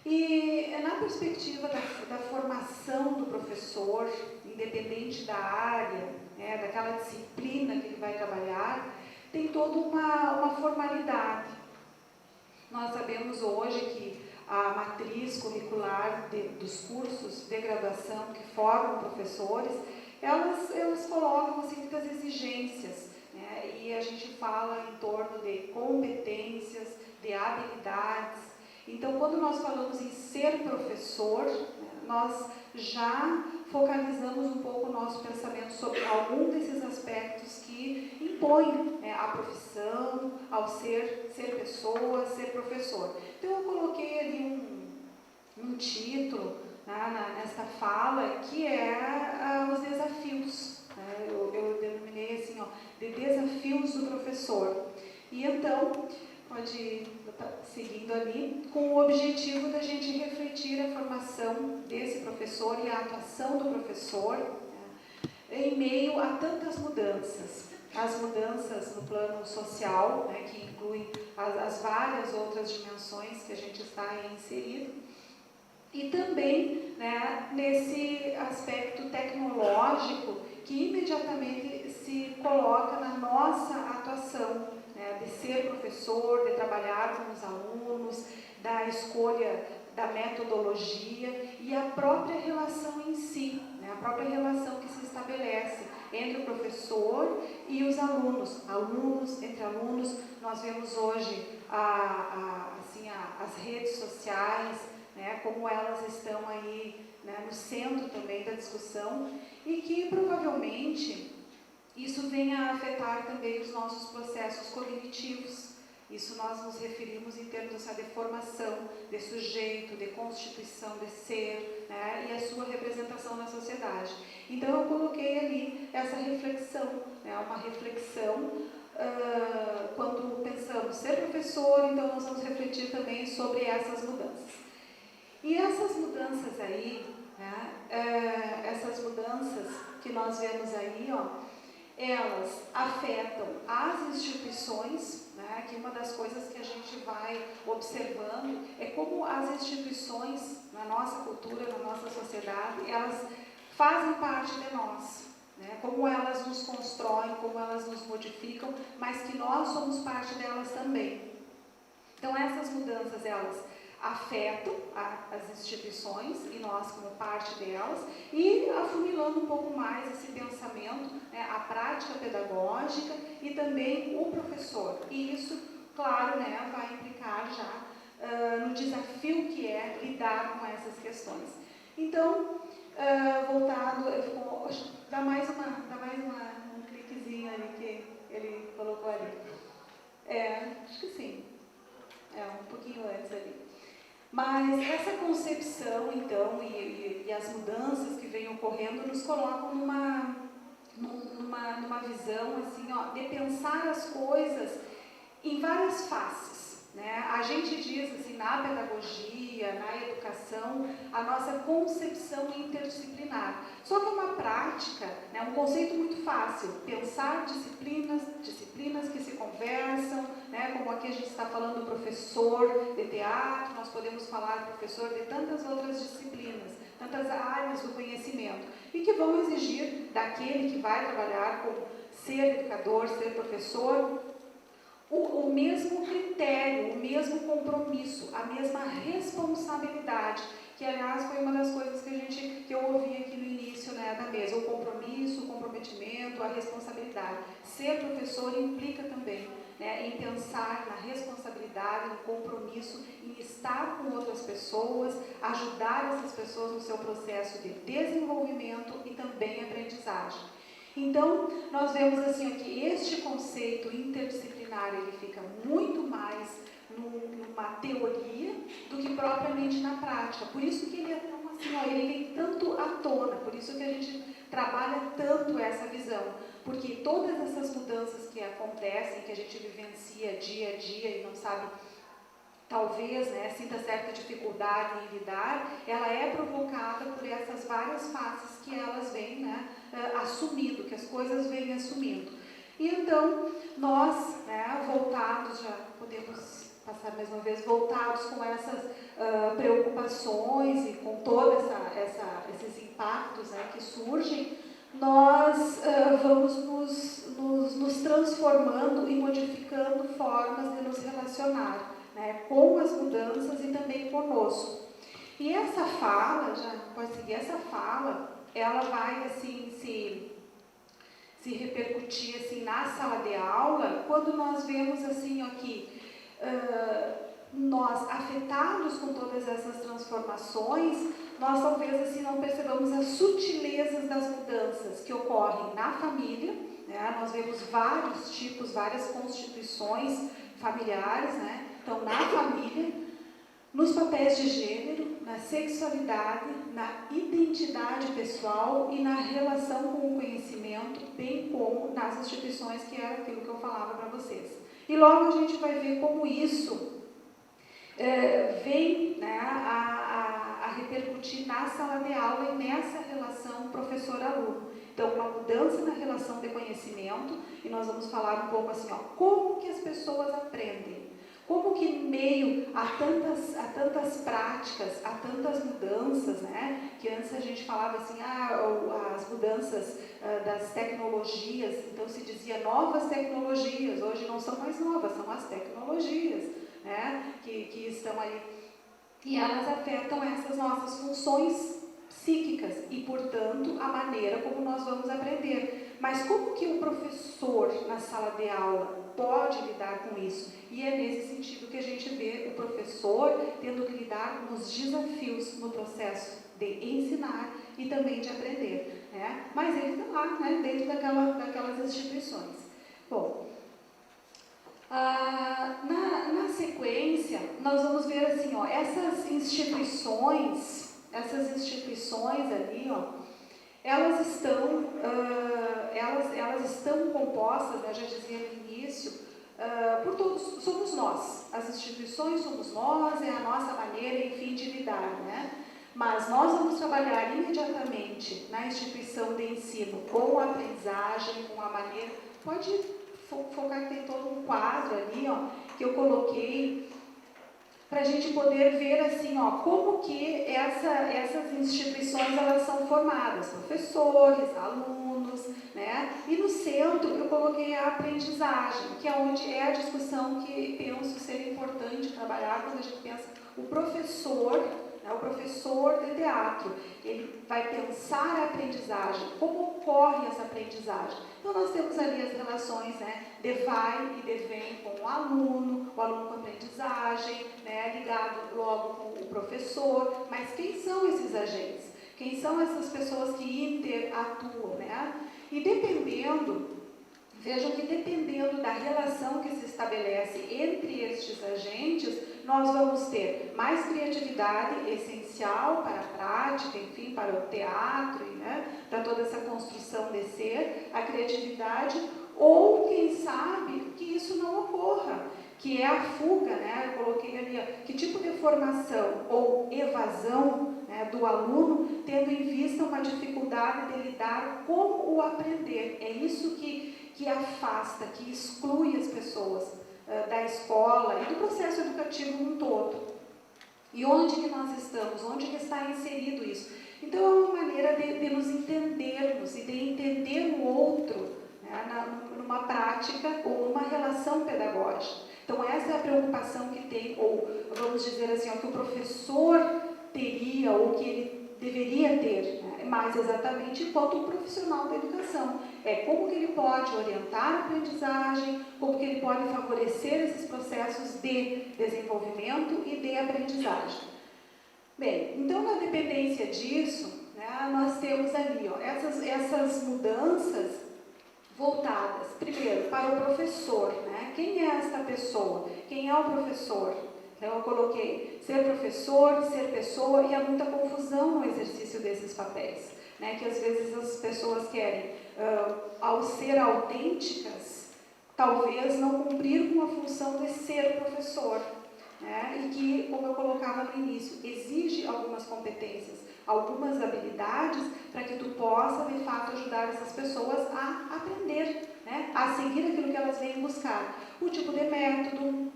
E na perspectiva da formação do professor, independente da área, né, daquela disciplina que ele vai trabalhar, tem toda uma formalidade. Nós sabemos hoje que a matriz curricular dos cursos de graduação que formam professores, elas colocam assim, muitas exigências, né? E a gente fala em torno de competências, de habilidades. Então, quando nós falamos em ser professor, né, nós já focalizamos um pouco o nosso pensamento sobre algum desses aspectos que impõem, né, a profissão, ao ser pessoa, ser professor. Então, eu coloquei ali um título, né, nesta fala, que é os desafios. Né? Eu denominei assim, ó, de desafios do professor. E então, pode ir seguindo ali, com o objetivo da gente refletir a formação desse professor e a atuação do professor, né, em meio a tantas mudanças. As mudanças no plano social, né, que incluem as várias outras dimensões que a gente está inserido, e também, né, nesse aspecto tecnológico que imediatamente se coloca na nossa atuação, né, de ser professor, de trabalhar com os alunos, da escolha da metodologia e a própria relação em si, né, a própria relação que se estabelece entre o professor e os alunos, alunos entre alunos. Nós vemos hoje as redes sociais, né, como elas estão aí, né, no centro também da discussão, e que provavelmente isso venha a afetar também os nossos processos cognitivos. Isso nós nos referimos em termos de formação, de sujeito, de constituição, de ser, né, e a sua representação na sociedade. Então eu coloquei ali essa reflexão, né, uma reflexão quando pensamos ser professor, então nós vamos refletir também sobre essas mudanças. E essas mudanças aí, né, essas mudanças que nós vemos aí, ó, elas afetam as instituições, né, que uma das coisas que a gente vai observando é como as instituições, na nossa cultura, na nossa sociedade, elas fazem parte de nós, né, como elas nos constroem, como elas nos modificam, mas que nós somos parte delas também. Então, essas mudanças, elas afetam as instituições e nós como parte delas, e afunilando um pouco mais esse pensamento, né, a prática pedagógica e também o professor. E isso, claro, né, vai implicar já no desafio que é lidar com essas questões. Então, voltado, dá mais um cliquezinho ali que ele colocou ali. Acho que sim. Um pouquinho antes ali. Mas essa concepção, então, e as mudanças que vêm ocorrendo nos colocam numa visão, assim, ó, de pensar as coisas em várias faces, né? A gente diz, assim, na pedagogia, na educação, a nossa concepção interdisciplinar. Só que é uma prática, né, um conceito muito fácil, pensar disciplinas que se conversam, né, como aqui a gente está falando do professor de teatro, nós podemos falar professor de tantas outras disciplinas, tantas áreas do conhecimento, e que vão exigir daquele que vai trabalhar com ser educador, ser professor, o mesmo critério, o mesmo compromisso, a mesma responsabilidade, que aliás foi uma das coisas que eu ouvi aqui no início, né, da mesa, o compromisso, o comprometimento, a responsabilidade. Ser professor implica também, né, em pensar na responsabilidade, no compromisso, em estar com outras pessoas, ajudar essas pessoas no seu processo de desenvolvimento e também aprendizagem. Então, nós vemos assim que este conceito interdisciplinar, ele fica muito mais numa teoria do que propriamente na prática. Por isso que ele é tão assim, ó, ele vem tanto à tona, por isso que a gente trabalha tanto essa visão. Porque todas essas mudanças que acontecem, que a gente vivencia dia a dia e não sabe, talvez, né, sinta certa dificuldade em lidar, ela é provocada por essas várias faces que elas vêm, né, assumindo, que as coisas vêm assumindo. E então, nós, né, voltados, já podemos passar mais uma vez, voltados com essas preocupações e com todos esses impactos, né, que surgem, nós vamos nos transformando e modificando formas de nos relacionar, né, com as mudanças e também conosco. E essa fala, já pode seguir, essa fala, ela vai assim se repercutir assim na sala de aula, quando nós vemos assim aqui, nós afetados com todas essas transformações, nós talvez assim não percebamos as sutilezas das mudanças que ocorrem na família, né? Nós vemos vários tipos, várias constituições familiares, né? Então, na família, nos papéis de gênero, na sexualidade, na identidade pessoal e na relação com o conhecimento, bem como nas instituições, que era aquilo que eu falava para vocês. E logo a gente vai ver como isso vem, né, a repercutir na sala de aula e nessa relação professor-aluno. Então, uma mudança na relação de conhecimento, e nós vamos falar um pouco assim, ó, como que as pessoas aprendem. Como que em meio a tantas práticas, a tantas mudanças, né? Que antes a gente falava assim, as mudanças das tecnologias, então se dizia novas tecnologias, hoje não são mais novas, são as tecnologias, né? Que estão aí, e elas afetam essas nossas funções psíquicas e, portanto, a maneira como nós vamos aprender. Mas como que o professor, na sala de aula, pode lidar com isso? E é nesse sentido que a gente vê o professor tendo que lidar com os desafios no processo de ensinar e também de aprender, né? Mas ele está lá, né, dentro daquelas instituições. Bom, na sequência, nós vamos ver assim, ó, essas instituições ali, ó, elas estão compostas, né, já dizia no início, por todos, somos nós. As instituições somos nós, é a nossa maneira, enfim, de lidar, né? Mas nós vamos trabalhar imediatamente na instituição de ensino com a aprendizagem, com a maneira... Pode focar que tem todo um quadro ali, ó, que eu coloquei para a gente poder ver assim, ó, como que essas instituições elas são formadas, professores, alunos, né? E no centro eu coloquei a aprendizagem, que é onde é a discussão que penso ser importante trabalhar quando a gente pensa o professor, né, o professor de teatro, ele vai pensar a aprendizagem, como ocorre essa aprendizagem. Então nós temos ali as relações, né, de vai e de vem com o aluno com a aprendizagem, né, ligado logo com o professor, mas quem são esses agentes? Quem são essas pessoas que interatuam, né? E dependendo, vejam que dependendo da relação que se estabelece entre estes agentes, nós vamos ter mais criatividade, essencial para a prática, enfim, para o teatro, né, para toda essa construção de ser, a criatividade, ou quem sabe que isso não ocorra, que é a fuga, né? Eu coloquei ali, ó, que tipo de formação ou evasão, né, do aluno, tendo em vista uma dificuldade de lidar com o aprender. É isso que afasta, que exclui as pessoas da escola e do processo educativo num todo. E onde que nós estamos? Onde que está inserido isso? Então, é uma maneira de nos entendermos e de entender o outro, né, numa prática ou numa relação pedagógica. Então, essa é a preocupação que tem, ou vamos dizer assim, ó, que o professor teria, ou que ele deveria ter, né, mais exatamente enquanto um profissional da educação. É como que ele pode orientar a aprendizagem, como que ele pode favorecer esses processos de desenvolvimento e de aprendizagem. Bem, então, na dependência disso, né, nós temos ali, ó, essas mudanças voltadas, primeiro, para o professor, né? Quem é esta pessoa? Quem é o professor? Então, eu coloquei ser professor, ser pessoa, e há muita confusão no exercício desses papéis, né? Que às vezes as pessoas querem, ao ser autênticas, talvez não cumprir com a função de ser professor, né? E que, como eu colocava no início, exige algumas competências, algumas habilidades para que tu possa, de fato, ajudar essas pessoas a aprender, né? A seguir aquilo que elas vêm buscar. O tipo de método,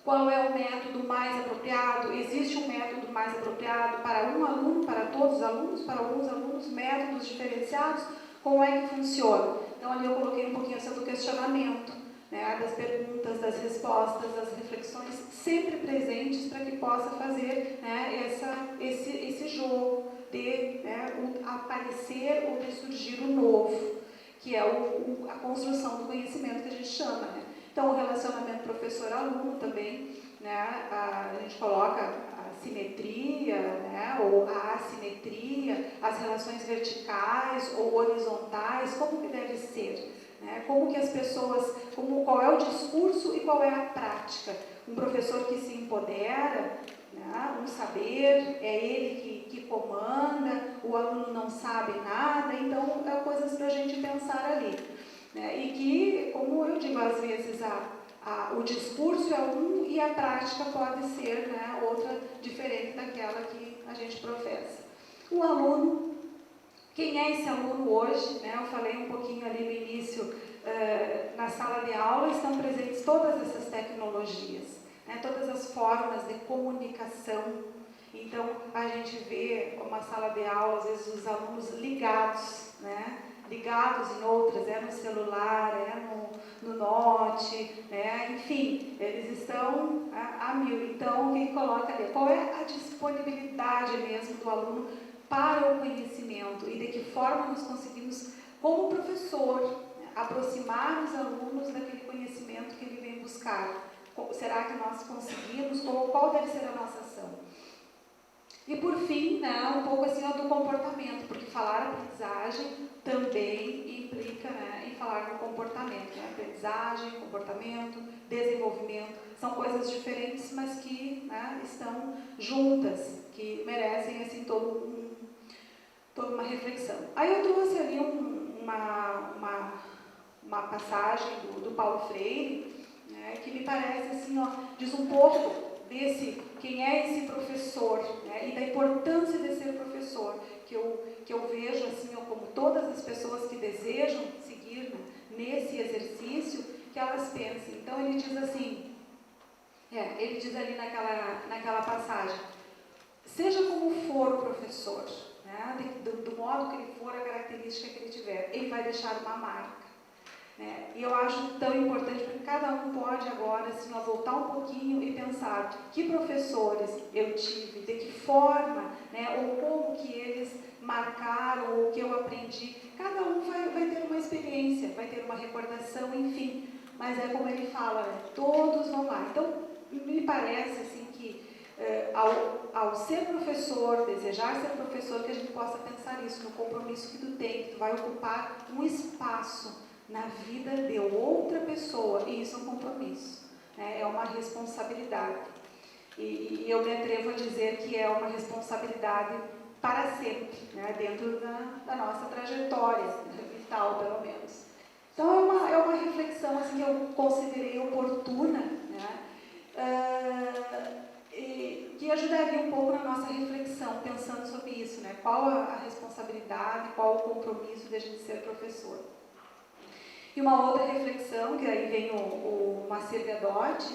qual é o método mais apropriado? Existe um método mais apropriado para um aluno, para todos os alunos, para alguns alunos, métodos diferenciados? Como é que funciona? Então, ali eu coloquei um pouquinho do questionamento, né, das perguntas, das respostas, das reflexões, sempre presentes para que possa fazer, né, esse jogo de, né, aparecer ou de surgir o novo, que é a construção do conhecimento que a gente chama, né? Então, o relacionamento professor-aluno também, né, a gente coloca a simetria, né, ou a assimetria, as relações verticais ou horizontais, como que deve ser, né? Como que as pessoas, qual é o discurso e qual é a prática. Um professor que se empodera, né, um saber, é ele que comanda, o aluno não sabe nada, então é coisas para a gente pensar ali. Né? E que, como eu digo, às vezes o discurso é um e a prática pode ser, né, outra diferente daquela que a gente professa. O aluno, quem é esse aluno hoje? Né? Eu falei um pouquinho ali no início, na sala de aula estão presentes todas essas tecnologias, né? Todas as formas de comunicação. Então, a gente vê uma sala de aula, às vezes os alunos ligados, né? Ligados em outras, no celular, no note, né? Enfim, eles estão a mil. Então, o que coloca ali? Qual é a disponibilidade mesmo do aluno para o conhecimento e de que forma nós conseguimos, como professor, aproximar os alunos daquele conhecimento que ele vem buscar? Será que nós conseguimos? Qual deve ser a nossa ação? E por fim, né, um pouco assim do comportamento, porque falar aprendizagem também implica, né, em falar do comportamento, né? Aprendizagem, comportamento, desenvolvimento, são coisas diferentes, mas que, né, estão juntas, que merecem assim toda uma reflexão. Aí eu trouxe ali uma passagem do Paulo Freire, né, que me parece assim, diz um pouco quem é esse professor, né, e da importância de ser professor, que eu vejo assim, como todas as pessoas que desejam seguir, né, nesse exercício, que elas pensem. Então ele diz assim, ele diz ali naquela passagem, seja como for o professor, né, do modo que ele for, a característica que ele tiver, ele vai deixar uma marca. E eu acho tão importante, porque cada um pode agora assim, voltar um pouquinho e pensar que professores eu tive, de que forma, né, ou como que eles marcaram, ou o que eu aprendi. Cada um vai ter uma experiência, vai ter uma recordação, enfim. Mas é como ele fala, né, todos vão lá. Então, me parece assim que ao ser professor, desejar ser professor, que a gente possa pensar isso, no compromisso que tu tem, que tu vai ocupar um espaço na vida de outra pessoa, e isso é um compromisso, né? É uma responsabilidade. E eu me atrevo a dizer que é uma responsabilidade para sempre, né? Dentro da nossa trajetória vital, pelo menos. Então, é uma reflexão assim, que eu considerei oportuna, né? E que ajudaria um pouco na nossa reflexão, pensando sobre isso, né? Qual a responsabilidade, qual o compromisso de a gente ser professor. E uma outra reflexão, que aí vem o Macir Gadotti,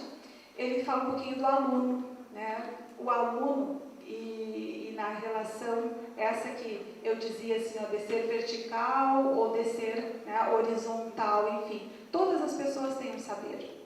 ele fala um pouquinho do aluno, né? O aluno e na relação essa que eu dizia assim, de ser vertical ou de ser, né, horizontal, enfim. Todas as pessoas têm um saber.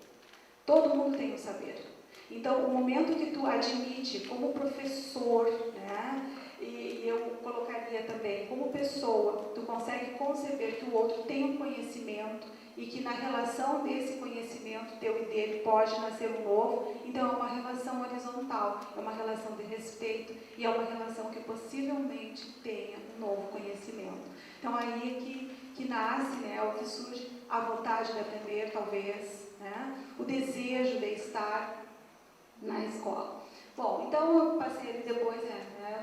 Todo mundo tem um saber. Então, o momento que tu admite como professor, né, e eu colocaria também como pessoa, tu consegue conceber que o outro tem um conhecimento e que na relação desse conhecimento teu e dele pode nascer um novo, então é uma relação horizontal, é uma relação de respeito e é uma relação que possivelmente tenha um novo conhecimento. Então aí é que nasce, né, o que surge a vontade de aprender, talvez, né, o desejo de estar na escola. Bom, então eu passei ali depois,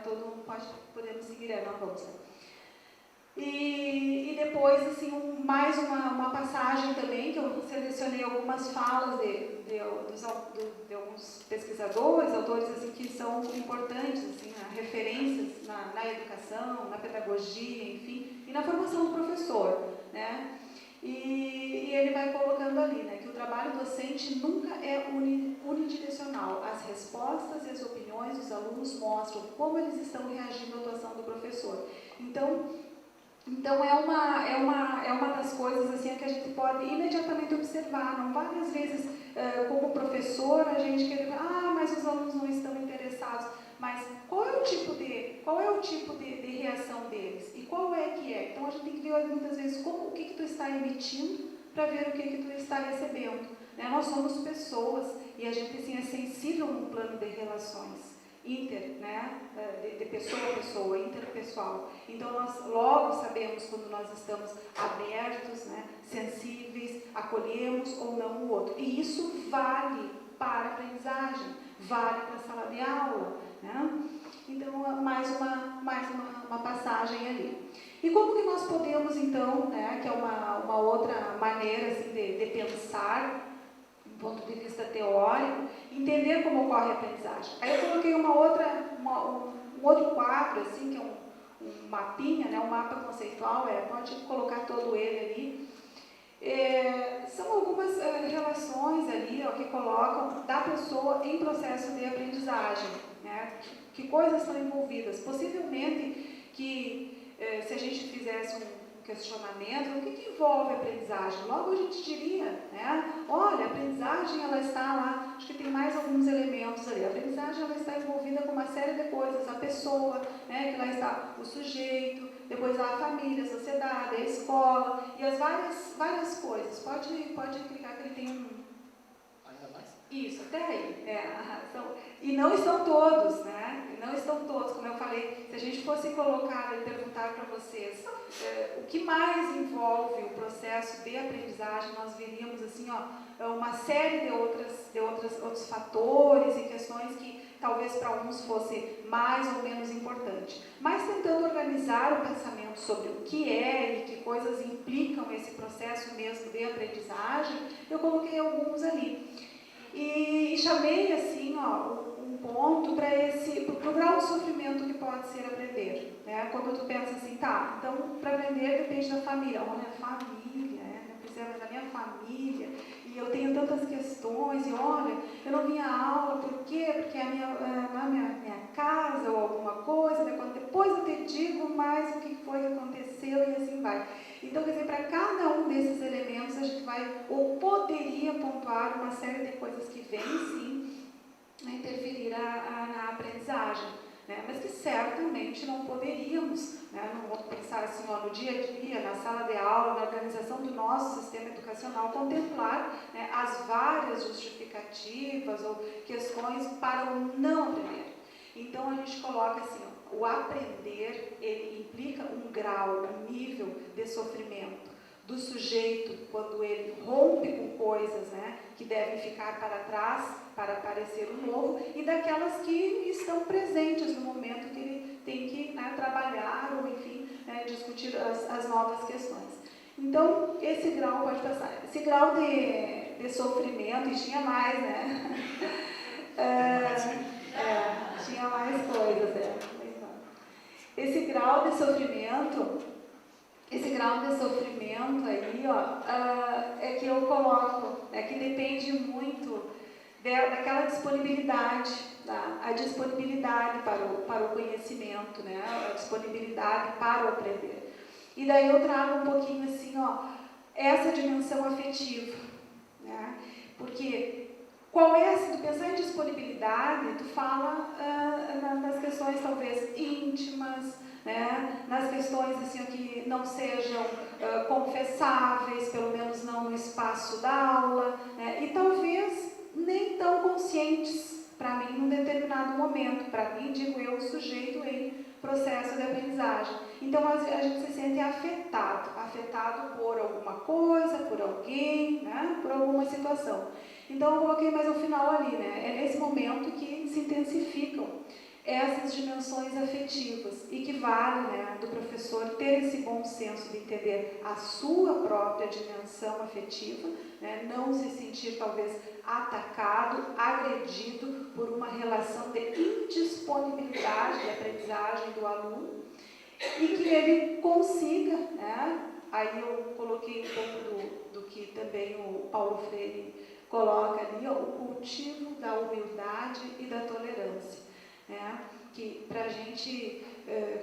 todo mundo podemos seguir, não vamos. E depois, assim, mais uma passagem também, que eu selecionei algumas falas de alguns pesquisadores, autores assim, que são importantes, assim, referências na educação, na pedagogia, enfim, e na formação do professor, né? E ele vai colocando ali, né, que o trabalho docente nunca é unidirecional. As respostas e as opiniões dos alunos mostram como eles estão reagindo à atuação do professor. Então, Então, é uma das coisas assim, que a gente pode imediatamente observar. Não várias vezes, como professor, a gente quer mas os alunos não estão interessados. Mas qual é o tipo de reação deles? E qual é que é? Então, a gente tem que ver muitas vezes o que tu está emitindo para ver o que tu está recebendo. Né? Nós somos pessoas e a gente assim, é sensível no plano de relações. Né? De pessoa a pessoa, interpessoal. Então, nós logo sabemos quando nós estamos abertos, né? Sensíveis, acolhemos ou não o outro. E isso vale para a aprendizagem, vale para a sala de aula. Né? Então, mais uma passagem ali. E como que nós podemos, então, né, que é uma outra maneira assim, de pensar, do ponto de vista teórico, entender como ocorre a aprendizagem. Aí eu coloquei um outro quadro, assim, que é um mapinha, né, um mapa conceitual, pode colocar todo ele ali. São algumas relações ali, ó, que colocam da pessoa em processo de aprendizagem, né? Que coisas estão envolvidas. Possivelmente que, se a gente fizesse um questionamento, o que envolve a aprendizagem? Logo a gente diria, né? Olha, a aprendizagem ela está lá, acho que tem mais alguns elementos ali. A aprendizagem ela está envolvida com uma série de coisas, a pessoa, né? Que lá está o sujeito, depois lá a família, a sociedade, a escola e as várias coisas. Pode clicar que ele tem Ainda mais? Isso, até aí. E não estão todos, né? Não estão todos, como eu falei, se a gente fosse colocar e perguntar para vocês o que mais envolve o processo de aprendizagem, nós veríamos assim, ó, uma série de outros fatores e questões que talvez para alguns fosse mais ou menos importante. Mas tentando organizar o pensamento sobre o que é e que coisas implicam esse processo mesmo de aprendizagem, eu coloquei alguns ali. E chamei assim, ó, um ponto para o grau de sofrimento que pode ser aprender. Né? Quando tu pensa assim, tá, então para aprender depende da família. Olha, a família, mas a minha família, e eu tenho tantas questões, e olha, eu não vim à aula, por quê? Porque a minha casa ou alguma coisa, né? Quando depois eu te digo mais o que foi que aconteceu e assim vai. Então, quer dizer, para cada um desses elementos a gente vai, ou poderia pontuar uma série de coisas que vêm, sim, a interferir na aprendizagem, né? Mas que certamente não poderíamos, né? Não vamos pensar assim, ó, no dia a dia, na sala de aula, na organização do nosso sistema educacional, contemplar, né, as várias justificativas ou questões para o não aprender. Então, a gente coloca assim, ó, o aprender, ele implica um grau, um nível de sofrimento do sujeito quando ele rompe com coisas, né, que devem ficar para trás para aparecer o novo, e daquelas que estão presentes no momento que ele tem que, né, trabalhar ou, enfim, discutir as novas questões. Então, esse grau pode passar. Esse grau de sofrimento, e tinha mais, né? Tinha mais coisas, Esse grau de sofrimento aí, ó, é que eu coloco, que depende muito daquela disponibilidade, tá? A disponibilidade para o conhecimento, né? A disponibilidade para o aprender. E daí eu trago um pouquinho assim, ó, essa dimensão afetiva, né? Porque qual é, se tu pensar em disponibilidade, tu fala nas questões talvez íntimas, né? Nas questões assim, que não sejam confessáveis, pelo menos não no espaço da aula, né? E talvez nem tão conscientes para mim num determinado momento, para mim, digo eu, o sujeito em processo de aprendizagem. Então a gente se sente afetado por alguma coisa, por alguém, né? Por alguma situação. Então eu coloquei mais ao final ali, né? É nesse momento que se intensificam essas dimensões afetivas e que vale, né, do professor ter esse bom senso de entender a sua própria dimensão afetiva, né, não se sentir talvez atacado, agredido por uma relação de indisponibilidade de aprendizagem do aluno e que ele consiga, né, aí eu coloquei um pouco do que também o Paulo Freire coloca ali, ó, o cultivo da humildade e da tolerância. Né, que para a gente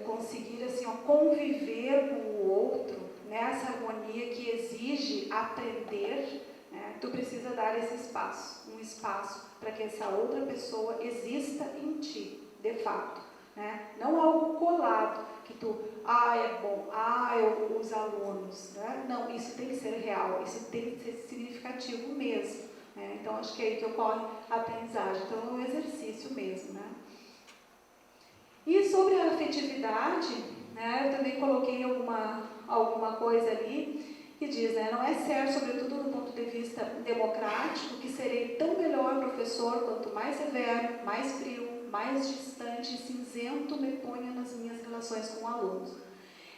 conseguir assim, ó, conviver com o o outro, nessa harmonia que exige aprender, né, tu precisa dar esse espaço, um espaço para que essa outra pessoa exista em ti, de fato, né? Não algo colado, que tu, é bom, os alunos, né? Não, isso tem que ser real, isso tem que ser significativo mesmo, né? Então, acho que é aí que ocorre a aprendizagem, então é um exercício mesmo, né? E sobre a afetividade, né, eu também coloquei alguma coisa ali, que diz, né, não é certo, sobretudo no ponto de vista democrático, que serei tão melhor professor quanto mais severo, mais frio, mais distante e cinzento me ponha nas minhas relações com alunos.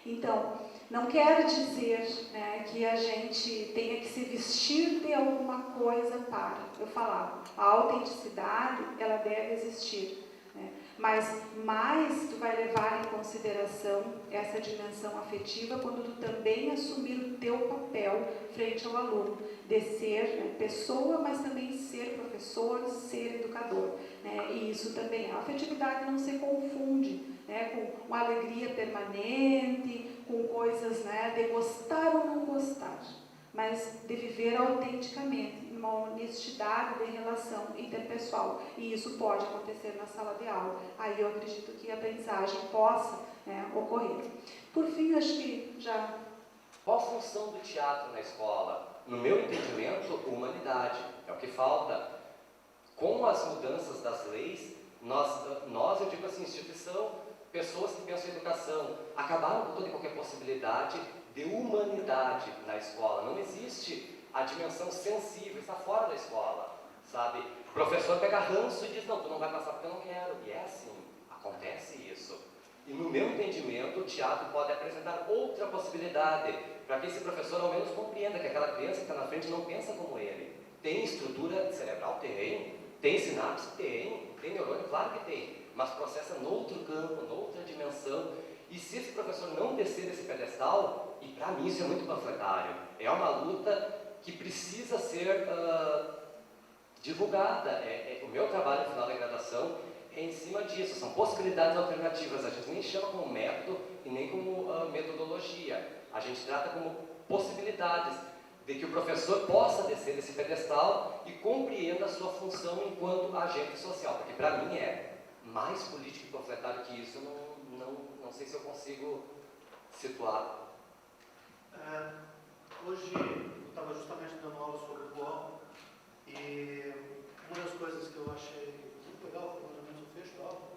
Então, não quer dizer, né, que a gente tenha que se vestir de alguma coisa para. Eu falava, a autenticidade, ela deve existir, né? Mas mais tu vai levar em consideração essa dimensão afetiva quando tu também assumir o teu papel frente ao aluno, de ser, né, pessoa, mas também ser professor, ser educador, né? E isso também, a afetividade não se confunde, né, com uma alegria permanente, com coisas, né, de gostar ou não gostar, mas de viver autenticamente, uma honestidade de relação interpessoal. E isso pode acontecer na sala de aula. Aí eu acredito que a aprendizagem possa, né, ocorrer. Por fim, acho que já... Qual a função do teatro na escola? No meu entendimento, humanidade. É o que falta. Com as mudanças das leis, nós eu digo assim, instituição, pessoas que pensam em educação, acabaram com toda e qualquer possibilidade de humanidade na escola. Não existe a dimensão sensível, está fora da escola, sabe? O professor pega ranço e diz, não, tu não vai passar porque eu não quero. E é assim, acontece isso. E no meu entendimento, o teatro pode apresentar outra possibilidade, para que esse professor ao menos compreenda que aquela criança que está na frente não pensa como ele. Tem estrutura cerebral? Tem sinapse? Tem neurônio? Claro que tem, mas processa noutro campo, noutra dimensão. E se esse professor não descer desse pedestal, e para mim isso é muito panfletário, é uma luta que precisa ser divulgada. O meu trabalho no final da graduação é em cima disso, são possibilidades alternativas. A gente nem chama como método e nem como metodologia, a gente trata como possibilidades de que o professor possa descer desse pedestal e compreenda a sua função enquanto agente social, porque para mim é mais político e panfletário que isso, não sei se eu consigo situar. Hoje eu estava justamente dando aula sobre o UOL e uma das coisas que eu achei muito legal, foi mais ou menos o fecho da aula,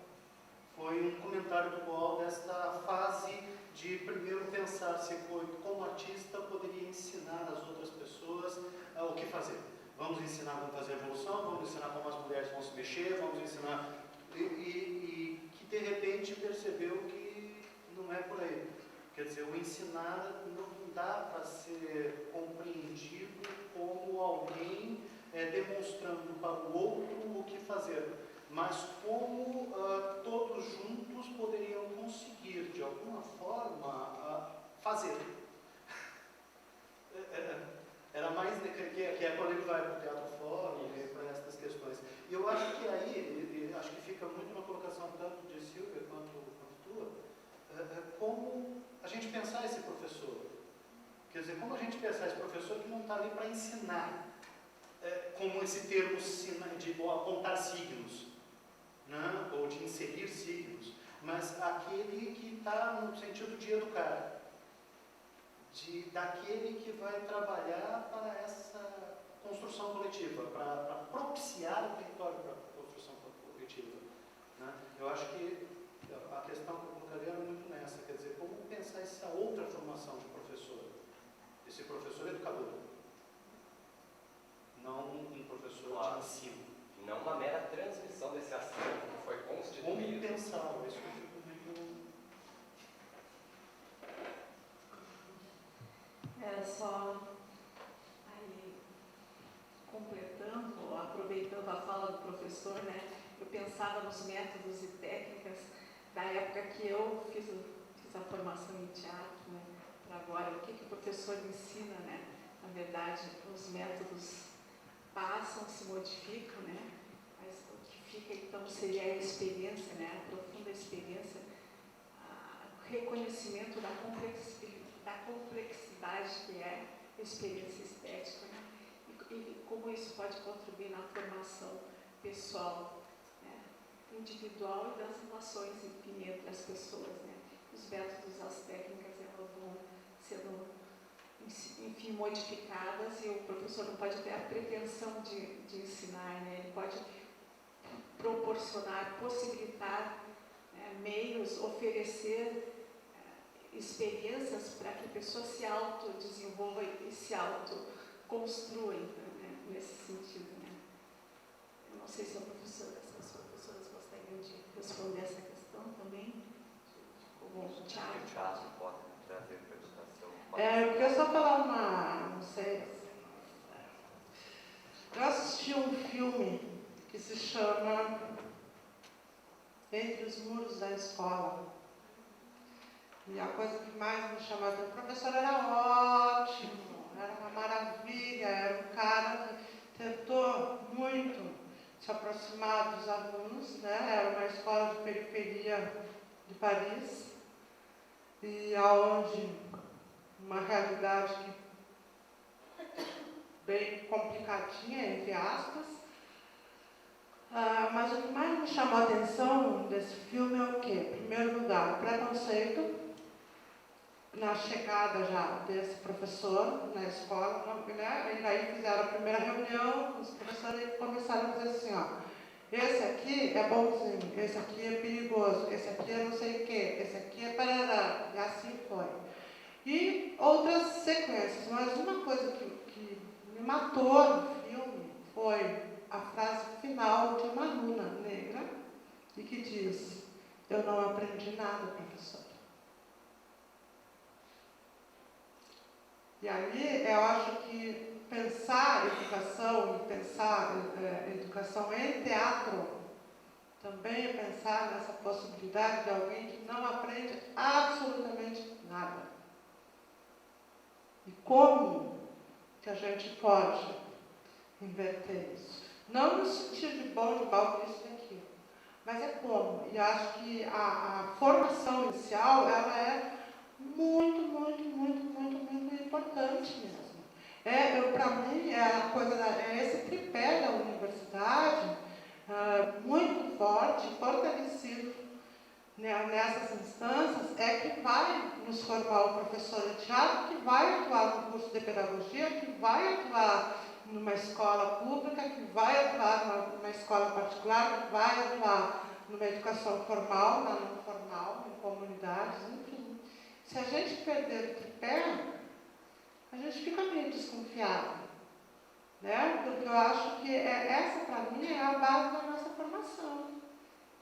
foi um comentário do UOL desta fase de primeiro pensar se como artista poderia ensinar as outras pessoas o que fazer. Vamos ensinar como fazer a evolução, vamos ensinar como as mulheres vão se mexer, vamos ensinar... E que de repente percebeu que não é por aí. Quer dizer, o ensinar não dá para ser compreendido como alguém demonstrando para o outro o que fazer, mas como todos juntos poderiam conseguir, de alguma forma, fazer. Era mais que é quando ele vai para o Teatro Fórum e para essas questões. E eu acho que aí, acho que fica muito uma colocação tanto de Silvia quanto tua, como a gente pensar esse professor. Quer dizer, como a gente pensar esse professor que não está ali para ensinar, como esse termo de apontar signos, né? Ou de inserir signos, mas aquele que está no sentido de educar, daquele que vai trabalhar para essa construção coletiva, para propiciar o território para a construção coletiva, né? Eu acho que a questão que eu colocaria é muito nessa, quer dizer, como pensar essa outra formação de professor, esse professor educador, não um professor de ensino. Não uma mera transmissão desse acervo que foi constituído. Como pensar, isso que eu fico muito... Era só aí, completando, aproveitando a fala do professor, né? Eu pensava nos métodos e técnicas da época que eu fiz a formação em teatro, né? Para agora, o que o professor ensina, né? Na verdade, os métodos passam, se modificam, né? Mas o que fica, então, seria a experiência, né? A profunda experiência, o reconhecimento da da complexidade que é a experiência estética, né? E como isso pode contribuir na formação pessoal, né? Individual e das relações, enfim, entre as pessoas, né? Os métodos, as técnicas, elas vão sendo, enfim, modificadas, e o professor não pode ter a pretensão de ensinar, né? Ele pode proporcionar, possibilitar, né, meios, oferecer experiências para que a pessoa se autodesenvolva e se autoconstrua, né, nesse sentido, né? Eu não sei se as professoras gostariam de responder essa questão também. Como o teatro pode trazer para a educação. Eu queria só falar não sei. Eu assisti um filme que se chama Entre os Muros da Escola. E a coisa que mais me chamou a atenção, o professor era ótimo, era uma maravilha, era um cara que tentou muito se aproximar dos alunos, né? Era uma escola de periferia de Paris, e aonde uma realidade bem complicadinha, entre aspas. Mas o que mais me chamou a atenção desse filme é o quê? Em primeiro lugar, o preconceito na chegada já desse professor na escola, né? E aí fizeram a primeira reunião com os professores e começaram a dizer assim, ó, esse aqui é bonzinho, esse aqui é perigoso, esse aqui é não sei o quê, esse aqui é parará, e assim foi. E outras sequências, mas uma coisa que me matou no filme foi a frase final de uma aluna negra, e que diz, eu não aprendi nada, professor. E aí eu acho que pensar educação e pensar educação em teatro também é pensar nessa possibilidade de alguém que não aprende absolutamente nada. E como que a gente pode inverter isso? Não no sentido de bom, de mal, disso e daquilo, mas é como. E acho que a formação inicial, ela é muito, muito, muito, muito, muito importante mesmo. Para mim, é esse tripé da universidade, muito forte, fortalecido nessas instâncias, é que vai nos formar o professor de teatro, que vai atuar no curso de pedagogia, que vai atuar numa escola pública, que vai atuar numa escola particular, que vai atuar numa educação formal, na não formal, em comunidades, enfim. Se a gente perder o tripé, a gente fica meio desconfiado, né? Porque eu acho que essa, para mim, é a base da nossa formação.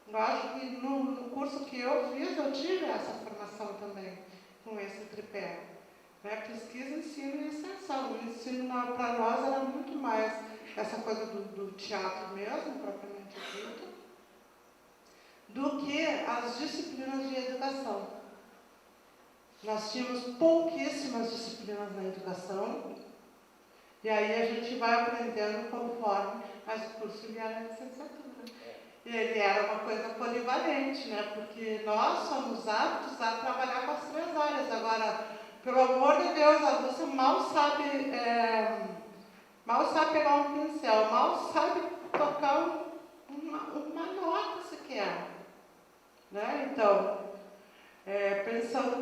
Eu acho que no curso que eu fiz, eu tive essa formação também, com esse tripé. Né? Pesquisa, ensino e extensão. O ensino, para nós, era muito mais essa coisa do teatro mesmo, propriamente dito, do que as disciplinas de educação. Nós tínhamos pouquíssimas disciplinas na educação, e aí a gente vai aprendendo conforme, mas o curso ele era licenciatura. E ele era uma coisa polivalente, né? Porque nós somos aptos a trabalhar com as 3 áreas. Agora, pelo amor de Deus, a Lúcia mal sabe pegar um pincel, mal sabe tocar uma nota sequer. Né? Então, pensando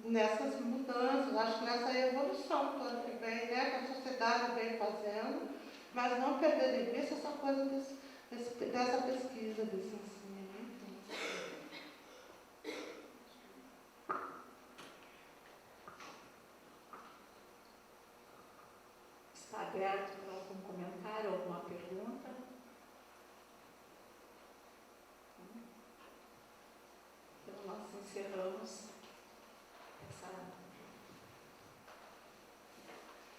nessas mudanças, acho que nessa evolução toda que vem, né, que a sociedade vem fazendo, mas não perder de vista essa coisa dessa pesquisa, desse ensino. Está aberto para algum comentário, alguma pergunta? Então, nós encerramos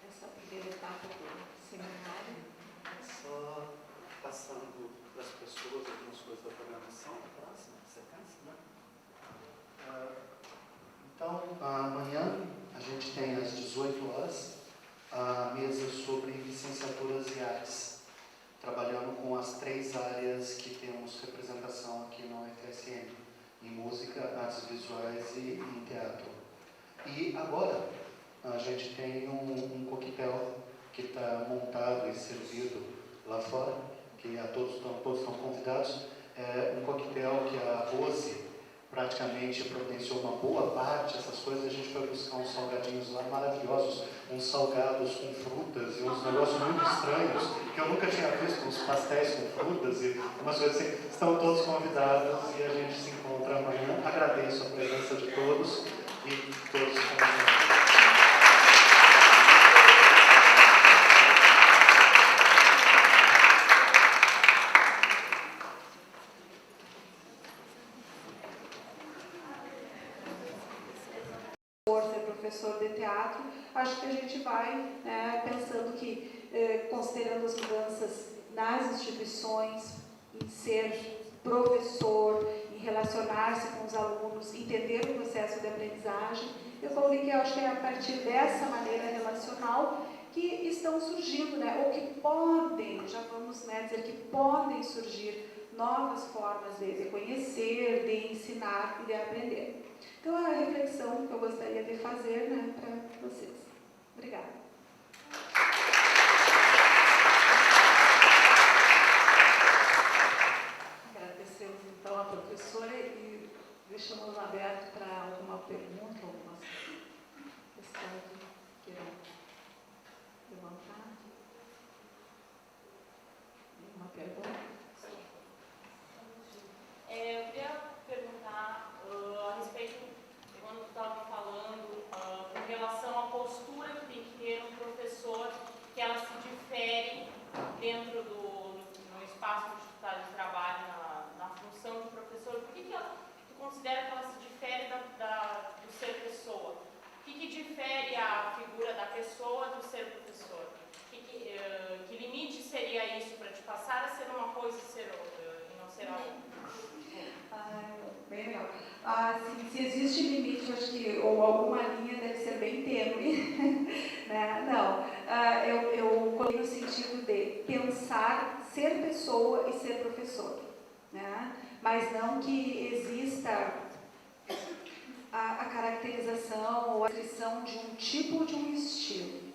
essa primeira etapa do seminário. Só passando para as pessoas algumas coisas da programação, próxima sequência, né? Então, amanhã a gente tem às 18 horas a mesa sobre licenciaturas e artes, trabalhando com as 3 áreas que temos representação aqui no UFSM, em música, artes visuais e em teatro. E agora a gente tem um coquetel que está montado e servido lá fora, que todos estão convidados. É um coquetel que a Rose praticamente providenciou uma boa parte, essas coisas. A gente foi buscar uns salgadinhos lá maravilhosos, uns salgados com frutas e uns negócios muito estranhos, que eu nunca tinha visto, uns pastéis com frutas e umas coisas assim. Estão todos convidados e a gente se encontra amanhã. Agradeço a presença de todos e todos convidados. Professor de teatro, acho que a gente vai pensando que, considerando as mudanças nas instituições, em ser professor, em relacionar-se com os alunos, entender o processo de aprendizagem, eu falei que eu acho que é a partir dessa maneira relacional que estão surgindo, ou que podem, já vamos dizer que podem surgir novas formas de conhecer, de ensinar e de aprender. Então, é a reflexão que eu gostaria de fazer para vocês. Obrigada. Agradecemos, então, a professora e deixamos aberto para alguma pergunta, alguma questão que queiram levantar. Alguma pergunta? Eu queria perguntar a respeito, quando tu estava falando, em relação à postura que tem que ter um professor, que ela se difere dentro no espaço onde tu está de trabalho, na função de professor. Por que tu considera que ela se difere do ser pessoa? O que difere a figura da pessoa do ser professor? Que limite seria isso para te passar a ser uma coisa e não ser a outra? Bem legal. Se existe limite, eu acho que, ou alguma linha deve ser bem tênue. Não, eu coloquei no sentido de pensar ser pessoa e ser professor. Mas não que exista a caracterização ou a descrição de um tipo ou de um estilo.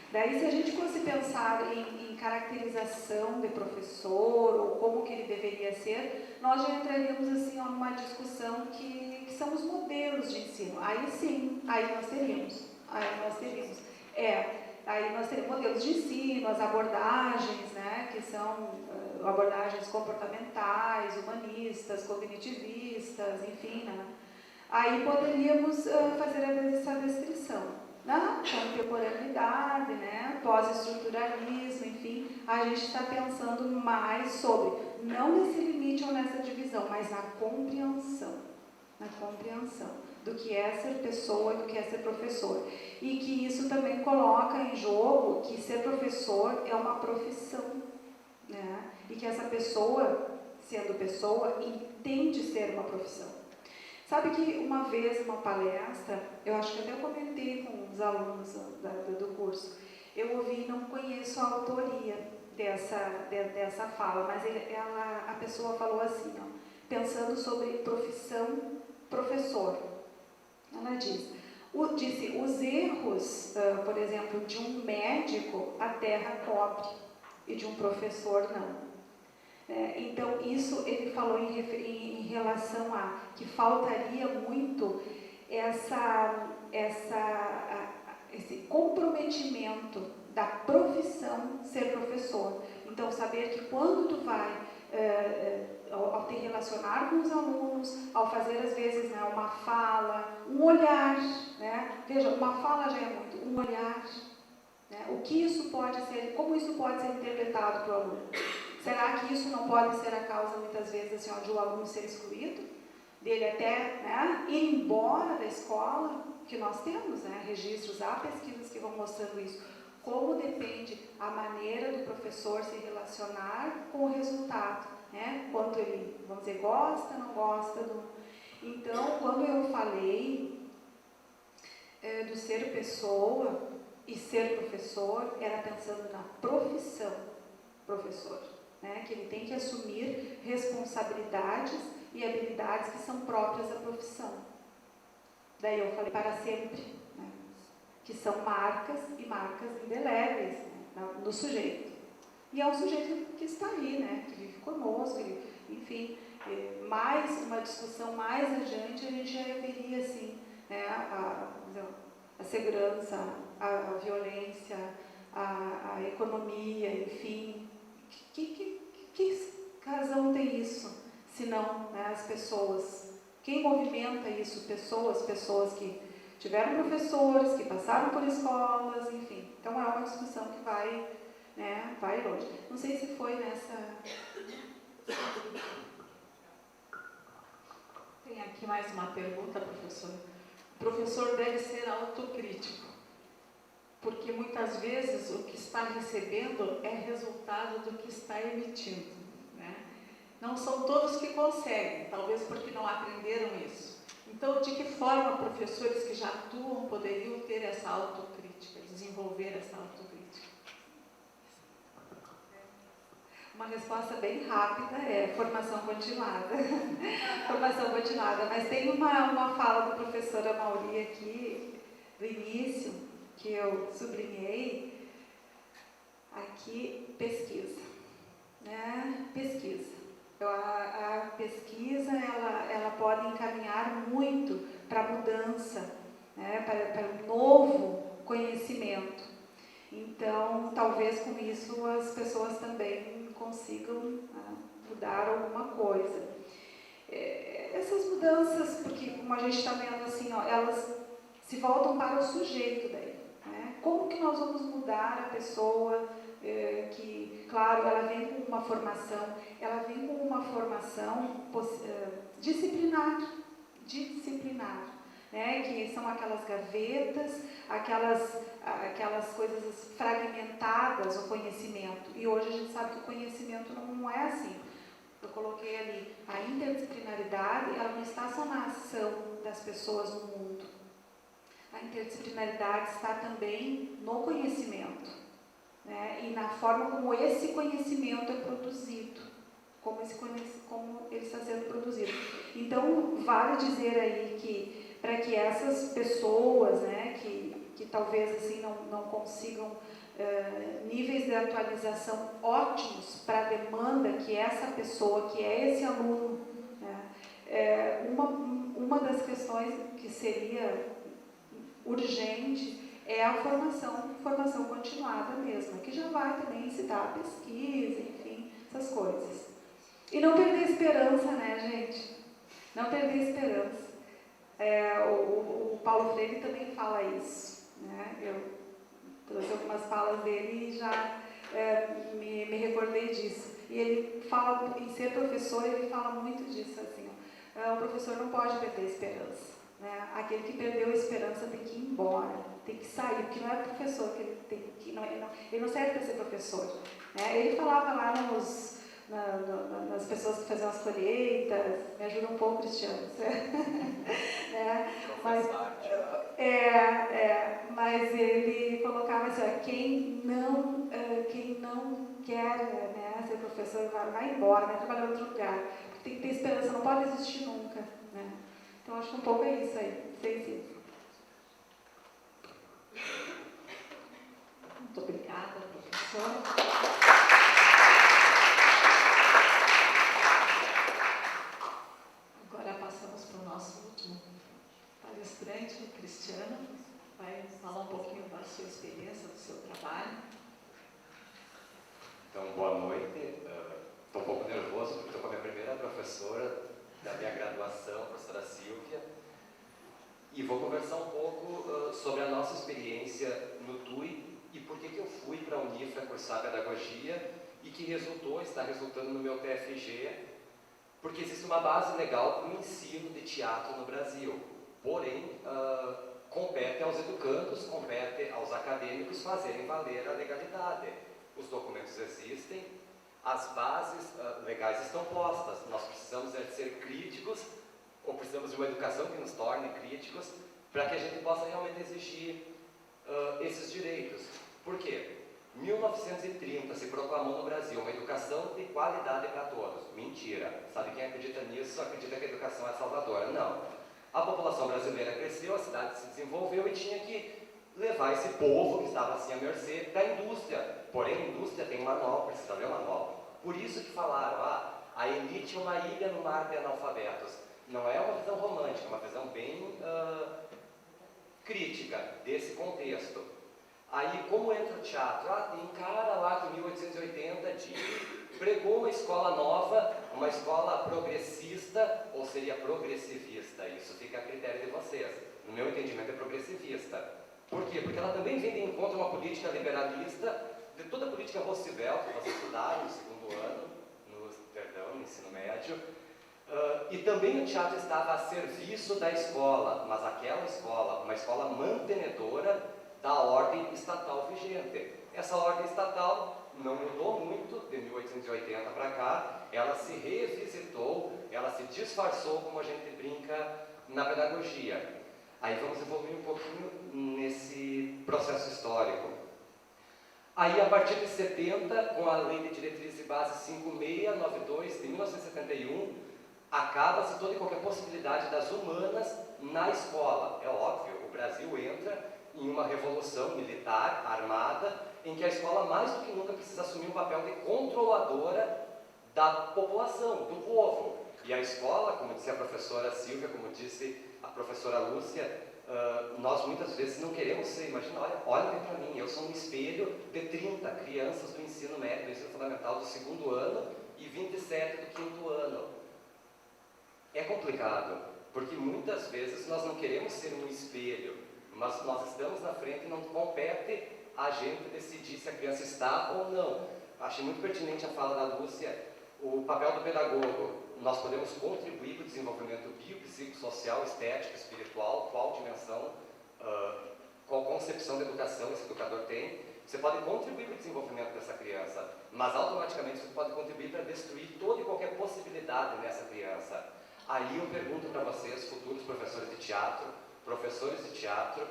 Daí, se a gente fosse pensar em caracterização de professor, ou como que ele deveria ser, nós já entraríamos assim numa discussão que são os modelos de ensino. Aí sim, aí nós teríamos. Aí nós teríamos modelos de ensino, as abordagens, que são abordagens comportamentais, humanistas, cognitivistas, enfim, Aí poderíamos fazer essa descrição. Na contemporaneidade, pós-estruturalismo, enfim, a gente está pensando mais sobre, não nesse limite ou nessa divisão, mas na compreensão do que é ser pessoa e do que é ser professor. E que isso também coloca em jogo que ser professor é uma profissão, e que essa pessoa, sendo pessoa, entende ser uma profissão. Sabe que uma vez, numa palestra, eu acho que até eu comentei com os alunos do curso, eu ouvi, não conheço a autoria dessa fala, mas a pessoa falou assim, pensando sobre profissão professor. Ela disse, os erros, por exemplo, de um médico, a terra cobre, e de um professor não. Então, isso ele falou em relação a que faltaria muito esse comprometimento da profissão ser professor. Então, saber que quando tu vai, ao te relacionar com os alunos, ao fazer às vezes uma fala, um olhar, veja, uma fala já é muito, um olhar, o que isso pode ser, como isso pode ser interpretado para o aluno. Será que isso não pode ser a causa, muitas vezes, de o aluno ser excluído? Dele até ir embora da escola, que nós temos registros, há pesquisas que vão mostrando isso. Como depende a maneira do professor se relacionar com o resultado. Quanto ele, vamos dizer, gosta, não gosta do... Então, quando eu falei do ser pessoa e ser professor, era pensando na profissão professor. Que ele tem que assumir responsabilidades e habilidades que são próprias da profissão. Daí eu falei para sempre, né? Que são marcas e marcas indeléveis, né? No sujeito. E é um sujeito que está aí, né? Que vive conosco, enfim. Mais uma discussão mais adiante, a gente já veria assim, né? A segurança, a violência, a economia, enfim. Que razão tem isso, se não, né, as pessoas? Quem movimenta isso? Pessoas que tiveram professores, que passaram por escolas, enfim. Então é uma discussão que vai, né, vai longe. Não sei se foi nessa... Tem aqui mais uma pergunta, professor. O professor deve ser autocrítico, porque muitas vezes o que está recebendo é resultado do que está emitindo, né? Não são todos que conseguem, talvez porque não aprenderam isso. Então, de que forma professores que já atuam poderiam ter essa autocrítica, desenvolver essa autocrítica? Uma resposta bem rápida é formação continuada. Formação continuada. Mas tem uma fala do professor Amauri aqui, do início, que eu sublinhei. Aqui, pesquisa. Né? Pesquisa. A pesquisa, ela pode encaminhar muito para a mudança, né? Para um novo conhecimento. Então, talvez com isso as pessoas também consigam mudar alguma coisa. Essas mudanças, porque como a gente está vendo assim, ó, elas se voltam para o sujeito daí, né? Como que nós vamos mudar a pessoa que, claro, ela vem com uma formação, disciplinar, né? Que são aquelas gavetas, aquelas coisas fragmentadas, o conhecimento. E hoje a gente sabe que o conhecimento não é assim. Eu coloquei ali, a interdisciplinaridade, ela não está só na ação das pessoas no mundo. A interdisciplinaridade está também no conhecimento, né? E na forma como esse conhecimento é produzido, como ele está sendo produzido. Então, vale dizer aí que para que essas pessoas, né, que talvez assim não consigam níveis de atualização ótimos para a demanda que essa pessoa, que é esse aluno, né, uma das questões que seria urgente é a formação continuada mesmo, que já vai também incitar a pesquisa, enfim, essas coisas. E não perder esperança, né, gente? Não perder esperança. O Paulo Freire também fala isso, né? Eu trouxe algumas falas dele e já me recordei disso. E ele fala, em ser professor, ele fala muito disso, assim, ó, o professor não pode perder a esperança, né? Aquele que perdeu a esperança tem que ir embora, tem que sair, porque não é professor que ele tem que... ele não serve para ser professor, né? Ele falava lá nas pessoas que faziam as colheitas, me ajuda um pouco, Cristiano, né? Mas ele colocava assim, ó, quem não quer, né, ser professor, vai embora, vai trabalhar em outro lugar, porque tem que ter esperança, não pode existir nunca, né? Então acho que um pouco é isso aí, sei. Muito obrigada, professora. Passamos para o nosso último palestrante, o Cristiano, vai falar um pouquinho da sua experiência, do seu trabalho. Então, boa noite. Estou um pouco nervoso porque estou com a minha primeira professora da minha graduação, a professora Silvia, e vou conversar um pouco sobre a nossa experiência no TUI e por que eu fui para a Unifra cursar pedagogia e que está resultando no meu TFG. Porque existe uma base legal para o ensino de teatro no Brasil. Porém, compete aos educandos, compete aos acadêmicos fazerem valer a legalidade. Os documentos existem, as bases legais estão postas. Nós precisamos ser críticos, ou precisamos de uma educação que nos torne críticos, para que a gente possa realmente exigir esses direitos. Por quê? 1930 se proclamou no Brasil uma educação de qualidade para todos. Mentira. Sabe quem acredita nisso? Acredita que a educação é salvadora. Não. A população brasileira cresceu, a cidade se desenvolveu e tinha que levar esse povo que estava assim à mercê para a indústria. Porém, a indústria tem um manual, precisa ler o manual. Por isso que falaram, a elite é uma ilha no mar de analfabetos. Não é uma visão romântica, é uma visão bem crítica desse contexto. Aí, como entra o teatro? Tem um cara lá que em 1880 pregou uma escola nova, uma escola progressista, ou seria progressivista. Isso fica a critério de vocês. No meu entendimento, é progressivista. Por quê? Porque ela também vem de encontro a uma política liberalista, de toda a política Roosevelt, que vocês estudaram no segundo ano, no ensino médio. E também o teatro estava a serviço da escola, mas aquela escola, uma escola mantenedora da ordem estatal vigente. Essa ordem estatal não mudou muito de 1880 para cá, ela se revisitou, ela se disfarçou, como a gente brinca na pedagogia. Aí vamos evoluir um pouquinho nesse processo histórico. Aí, a partir de 70, com a Lei de Diretrizes e Bases 5692 de 1971, acaba-se toda e qualquer possibilidade das humanas na escola. É óbvio, o Brasil entra em uma revolução militar, armada, em que a escola mais do que nunca precisa assumir um papel de controladora da população, do povo. E a escola, como disse a professora Silvia, como disse a professora Lúcia, nós muitas vezes não queremos ser, imagina, olhem para mim, eu sou um espelho de 30 crianças do ensino médio, do ensino fundamental do segundo ano e 27 do quinto ano. É complicado, porque muitas vezes nós não queremos ser um espelho, mas nós estamos na frente e não compete a gente decidir se a criança está ou não. Achei muito pertinente a fala da Lúcia, o papel do pedagogo. Nós podemos contribuir para o desenvolvimento biopsicossocial, estético, espiritual, qual dimensão, qual concepção de educação esse educador tem. Você pode contribuir para o desenvolvimento dessa criança, mas automaticamente você pode contribuir para destruir toda e qualquer possibilidade nessa criança. Aí eu pergunto para vocês, futuros professores de teatro, professores de teatro,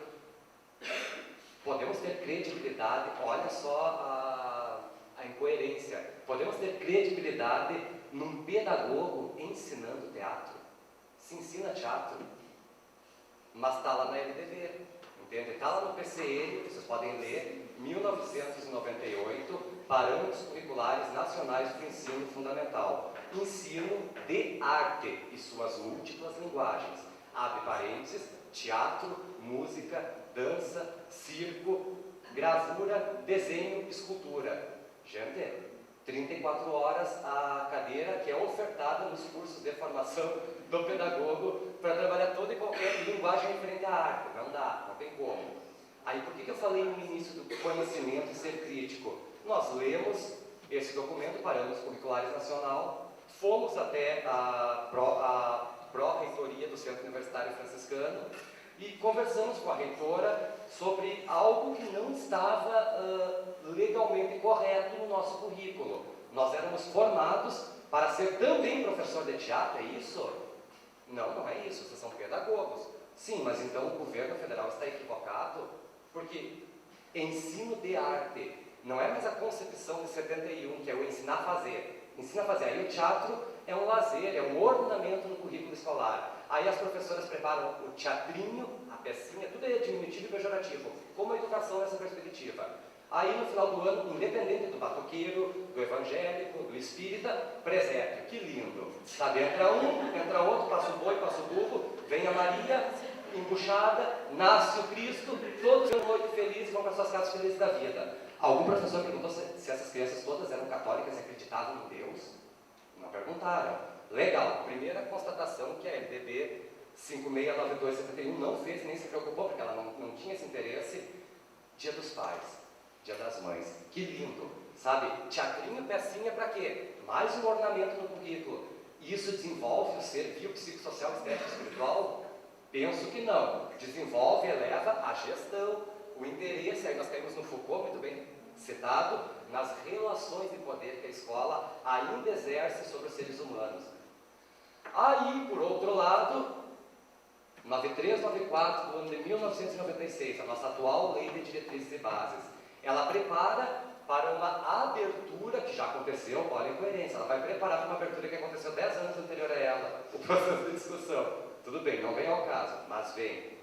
podemos ter credibilidade, olha só a incoerência, podemos ter credibilidade num pedagogo ensinando teatro? Se ensina teatro, mas está lá na LDB, entende? Está lá no PCN, vocês podem ler, 1998, Parâmetros Curriculares Nacionais do Ensino Fundamental. Ensino de arte e suas múltiplas linguagens. Abre parênteses, teatro, música, dança, circo, gravura, desenho, escultura. Gente, 34 horas a cadeira que é ofertada nos cursos de formação do pedagogo para trabalhar toda e qualquer linguagem referente à arte. Não dá, não tem como. Aí por que eu falei no início do conhecimento e ser crítico? Nós lemos esse documento, Parâmetros Curriculares Nacional, fomos até a pró-reitoria do Centro Universitário Franciscano e conversamos com a reitora sobre algo que não estava legalmente correto no nosso currículo. Nós éramos formados para ser também professor de teatro, é isso? Não, não é isso, vocês são pedagogos. Sim, mas então o governo federal está equivocado, porque ensino de arte não é mais a concepção de 71, que é o ensinar a fazer. Ensina a fazer. Aí o teatro é um lazer, é um ornamento no currículo escolar. Aí as professoras preparam o teatrinho, a pecinha, tudo é diminutivo e pejorativo, como a educação nessa perspectiva. Aí no final do ano, independente do batuqueiro, do evangélico, do espírita, presépio, que lindo. Sabe, entra um, entra outro, passa o boi, passa o burro, vem a Maria, embuchada, nasce o Cristo, todos têm uma noite feliz e vão para suas casas felizes da vida. Algum professor perguntou se essas crianças todas eram católicas e acreditavam em Deus? Não perguntaram. Legal, primeira constatação que a LDB 569271 não fez e nem se preocupou, porque ela não tinha esse interesse. Dia dos Pais, Dia das Mães, que lindo, sabe? Teatrinho, pecinha para quê? Mais um ornamento no currículo. Isso desenvolve o ser biopsicossocial, estético, espiritual? Penso que não. Desenvolve, eleva a gestão, o interesse. Aí nós temos no Foucault, muito bem citado, nas relações de poder que a escola ainda exerce sobre os seres humanos. Aí, por outro lado, 9394 do ano de 1996, a nossa atual Lei de Diretrizes e Bases, ela prepara para uma abertura que já aconteceu, olha a incoerência, ela vai preparar para uma abertura que aconteceu 10 anos anterior a ela, o processo de discussão. tudo bem, não vem ao caso, mas vem.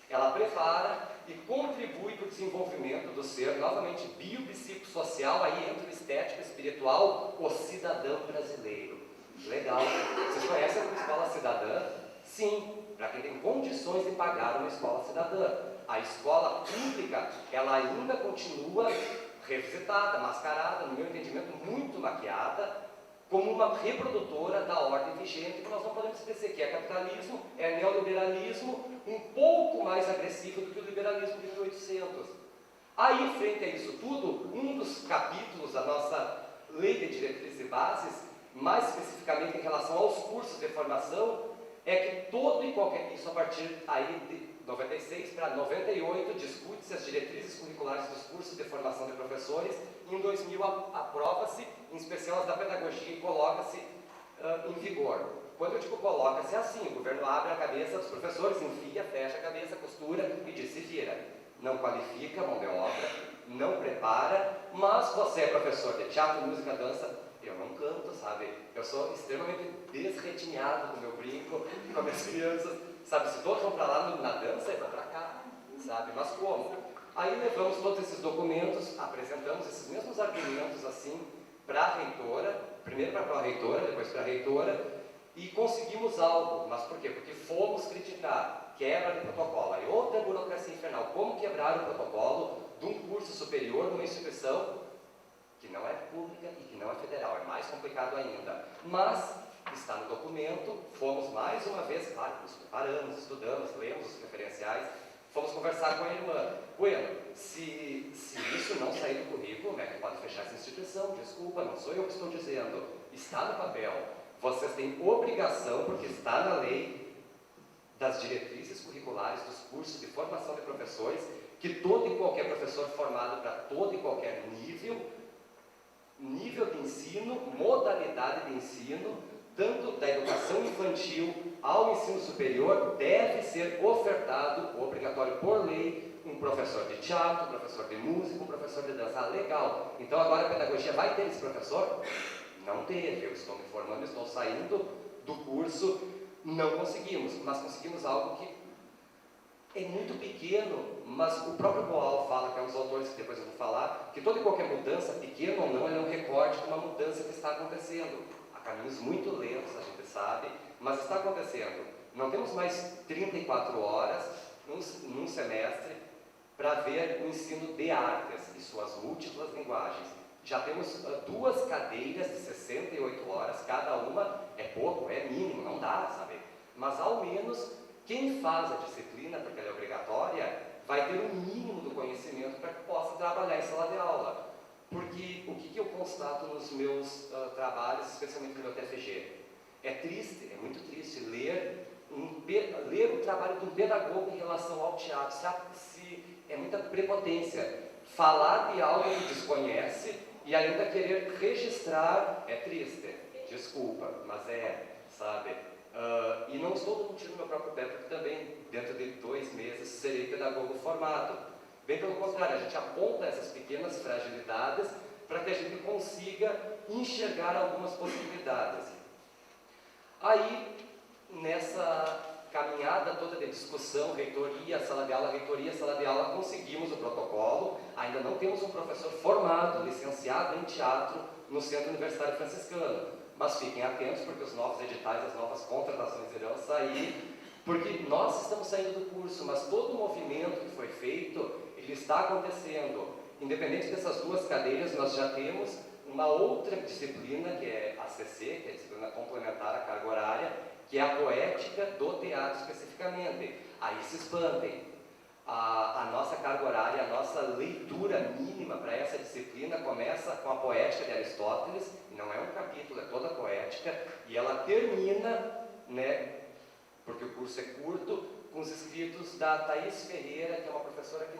Ela prepara e contribui para o desenvolvimento do ser, novamente, biopsicossocial, aí entra o estético espiritual, o cidadão brasileiro. Legal. Vocês conhecem a escola cidadã? Sim, para quem tem condições de pagar uma escola cidadã. A escola pública, ela ainda continua revisitada, mascarada, no meu entendimento, muito maquiada, como uma reprodutora da ordem vigente, que nós não podemos esquecer que é capitalismo, é neoliberalismo, um pouco mais agressivo do que o liberalismo de 1800. Aí, frente a isso tudo, um dos capítulos da nossa Lei de Diretrizes e Bases, mais especificamente em relação aos cursos de formação, é que todo e qualquer, isso a partir aí de 96 para 98, discute-se as diretrizes curriculares dos cursos de formação de professores. Em 2000 aprova-se, em especial as da pedagogia, e coloca-se em vigor. Quando eu digo coloca-se, é assim: o governo abre a cabeça dos professores, enfia, fecha a cabeça, costura e diz: se vira. Não qualifica mão de obra, não prepara, mas você é professor de teatro, música, dança. Eu não canto, sabe? Eu sou extremamente desretinhado com o meu brinco, com as minhas crianças, sabe? Se todos vão para lá na dança, eu vou para cá, sabe? Mas como? Aí levamos todos esses documentos, apresentamos esses mesmos argumentos assim para a reitora, primeiro para a pró-reitora, depois para a reitora, e conseguimos algo. Mas por quê? Porque fomos criticar quebra de protocolo. Aí outra burocracia infernal. Como quebrar o protocolo de um curso superior numa instituição que não é pública e que não é federal? É mais complicado ainda. Mas está no documento, fomos mais uma vez, claro, nos preparamos, estudamos, lemos os referenciais, fomos conversar com a irmã. Bueno, se isso não sair do currículo, né, que pode fechar essa instituição, desculpa, não sou eu que estou dizendo, está no papel. Vocês têm obrigação, porque está na lei das diretrizes curriculares dos cursos de formação de professores, que todo e qualquer professor formado para todo e qualquer nível de ensino, modalidade de ensino, tanto da educação infantil ao ensino superior, deve ser ofertado, obrigatório por lei, um professor de teatro, um professor de música, um professor de dança. Ah, legal! Então agora a pedagogia vai ter esse professor? Não teve. Eu estou me formando, estou saindo do curso, não conseguimos, mas conseguimos algo que é muito pequeno, mas o próprio Boal fala, que é um dos autores que depois eu vou falar, que toda e qualquer mudança, pequena ou não, é um recorte de uma mudança que está acontecendo. Há caminhos muito lentos, a gente sabe, mas está acontecendo. Não temos mais 34 horas num semestre para ver o ensino de artes e suas múltiplas linguagens. Já temos 2 cadeiras de 68 horas, cada uma é pouco, é mínimo, não dá, sabe? Mas ao menos quem faz a disciplina, porque ela é obrigatória, vai ter um mínimo do conhecimento para que possa trabalhar em sala de aula. Porque o que eu constato nos meus trabalhos, especialmente no meu TFG, é triste, é muito triste ler o trabalho de um pedagogo em relação ao teatro. É muita prepotência. Falar de algo que desconhece e ainda querer registrar é triste. Desculpa, mas sabe? E não estou dando um tiro no meu próprio pé, porque também, dentro de 2 meses, serei pedagogo formado. Bem pelo contrário, a gente aponta essas pequenas fragilidades para que a gente consiga enxergar algumas possibilidades. Aí, nessa caminhada toda de discussão, reitoria, sala de aula, conseguimos o protocolo. Ainda não temos um professor formado, licenciado em teatro no Centro Universitário Franciscano. Mas fiquem atentos, porque os novos editais, as novas contratações irão sair, porque nós estamos saindo do curso, mas todo o movimento que foi feito, ele está acontecendo. Independente dessas 2 cadeiras, nós já temos uma outra disciplina, que é a CC, que é a disciplina complementar à carga horária, que é a poética do teatro especificamente. Aí se espantem. A nossa carga horária, a nossa leitura mínima para essa disciplina começa com a poética de Aristóteles, não é um capítulo, é toda a poética, e ela termina, né, porque o curso é curto, com os escritos da Thaís Ferreira, que é uma professora que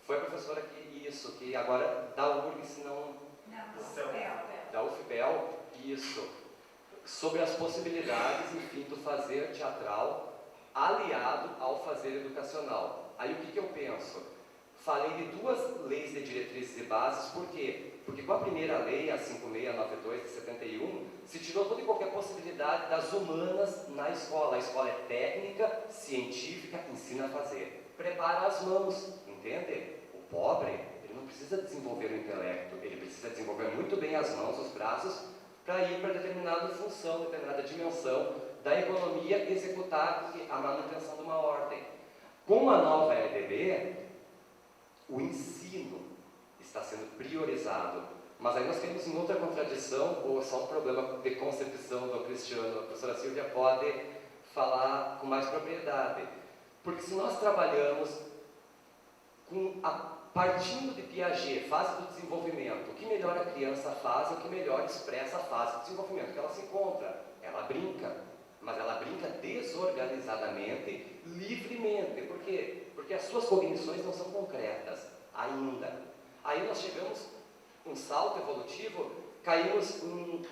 foi professora que agora da URG, se não... Da UFPEL, isso, sobre as possibilidades, enfim, do fazer teatral aliado ao fazer educacional. Aí o que eu penso? Falei de 2 leis de diretrizes e bases, por quê? Porque com a primeira lei, a 5692 de 71, se tirou toda e qualquer possibilidade das humanas na escola. A escola é técnica, científica, ensina a fazer. Prepara as mãos, entende? O pobre, ele não precisa desenvolver o intelecto, ele precisa desenvolver muito bem as mãos, os braços, para ir para determinada função, determinada dimensão da economia, executar a manutenção de uma ordem. Com a nova LDB, o ensino está sendo priorizado. Mas aí nós temos uma outra contradição, ou só um problema de concepção do Cristiano. A professora Silvia pode falar com mais propriedade. Porque se nós trabalhamos partindo de Piaget, fase do desenvolvimento, o que melhor a criança faz, o que melhor expressa a fase do desenvolvimento que ela se encontra. Ela brinca, mas ela brinca desorganizadamente, livremente. Por quê? Porque as suas cognições não são concretas ainda. Aí nós chegamos um salto evolutivo, caímos em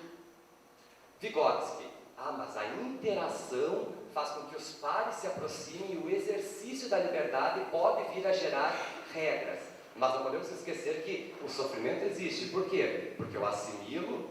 Vygotsky. Mas a interação faz com que os pares se aproximem e o exercício da liberdade pode vir a gerar regras. Mas não podemos esquecer que o sofrimento existe. Por quê? Porque eu assimilo,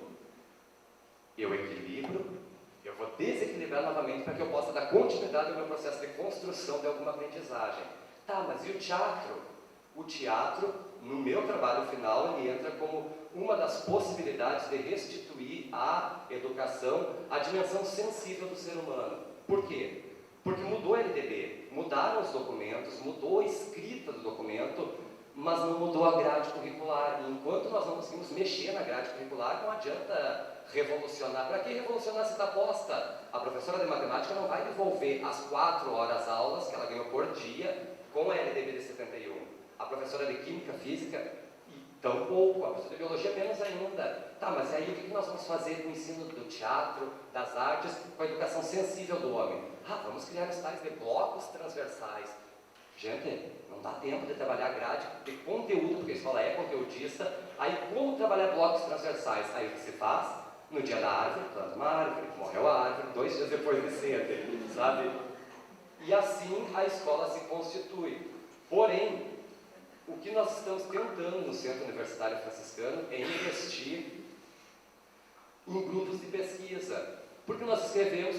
eu equilibro, eu vou desequilibrar novamente para que eu possa dar continuidade ao meu processo de construção de alguma aprendizagem. Mas e o teatro? O teatro, no meu trabalho final, ele entra como uma das possibilidades de restituir à educação a dimensão sensível do ser humano. Por quê? Porque mudou a LDB, mudaram os documentos, mudou a escrita do documento, mas não mudou a grade curricular. E enquanto nós não conseguimos mexer na grade curricular, não adianta revolucionar. Para que revolucionar se está posta? A professora de matemática não vai devolver as 4 horas aulas que ela ganhou por dia com a LDB de 71. A professora de Química, Física, e tão pouco. A professora de Biologia, menos ainda. Mas aí o que nós vamos fazer com o ensino do teatro, das artes, com a educação sensível do homem? Vamos criar os tais de blocos transversais. Gente, não dá tempo de trabalhar a grade de conteúdo, porque a escola é conteudista. Aí como trabalhar blocos transversais? Aí o que se faz? No dia da árvore, planta uma árvore, morreu a árvore, 2 dias depois descende, sabe? E assim a escola se constitui. Porém, o que nós estamos tentando no Centro Universitário Franciscano é investir em grupos de pesquisa. Porque nós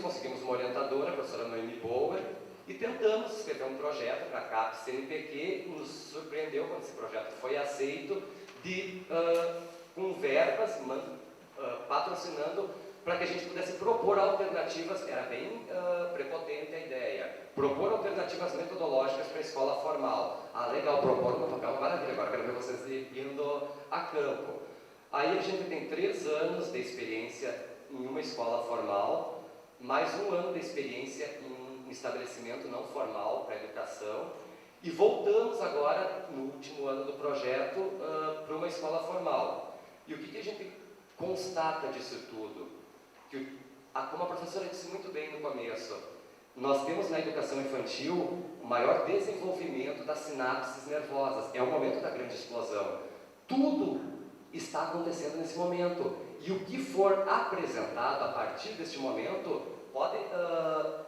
conseguimos uma orientadora, a professora Noemi Bauer, e tentamos escrever um projeto para a CAPES CNPq, nos surpreendeu quando esse projeto foi aceito, com verbas, patrocinando, para que a gente pudesse propor alternativas. Era bem prepotente a ideia, propor alternativas metodológicas para a escola formal. Legal, propor uma papel, maravilha, agora quero ver vocês indo a campo. Aí a gente tem 3 anos de experiência em uma escola formal, mais 1 ano de experiência em um estabelecimento não formal para a educação, e voltamos agora, no último ano do projeto, para uma escola formal. E o que a gente constata disso tudo? Que, como a professora disse muito bem no começo, nós temos na educação infantil o maior desenvolvimento das sinapses nervosas. É o momento da grande explosão. Tudo está acontecendo nesse momento. E o que for apresentado a partir deste momento pode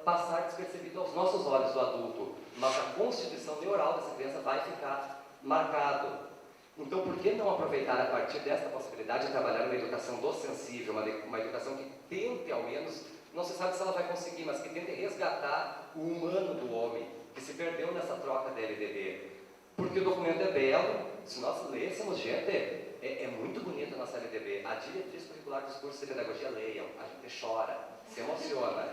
passar despercebido aos nossos olhos do adulto, mas a constituição neural dessa criança vai ficar marcado. Então, por que não aproveitar a partir desta possibilidade de trabalhar uma educação do sensível, uma educação que tente, ao menos, não se sabe se ela vai conseguir, mas que tente resgatar o humano do homem, que se perdeu nessa troca da LDB. Porque o documento é belo, se nós lêssemos, gente, é muito bonita a nossa LDB. A diretriz curricular dos cursos de pedagogia, leiam, a gente chora, se emociona.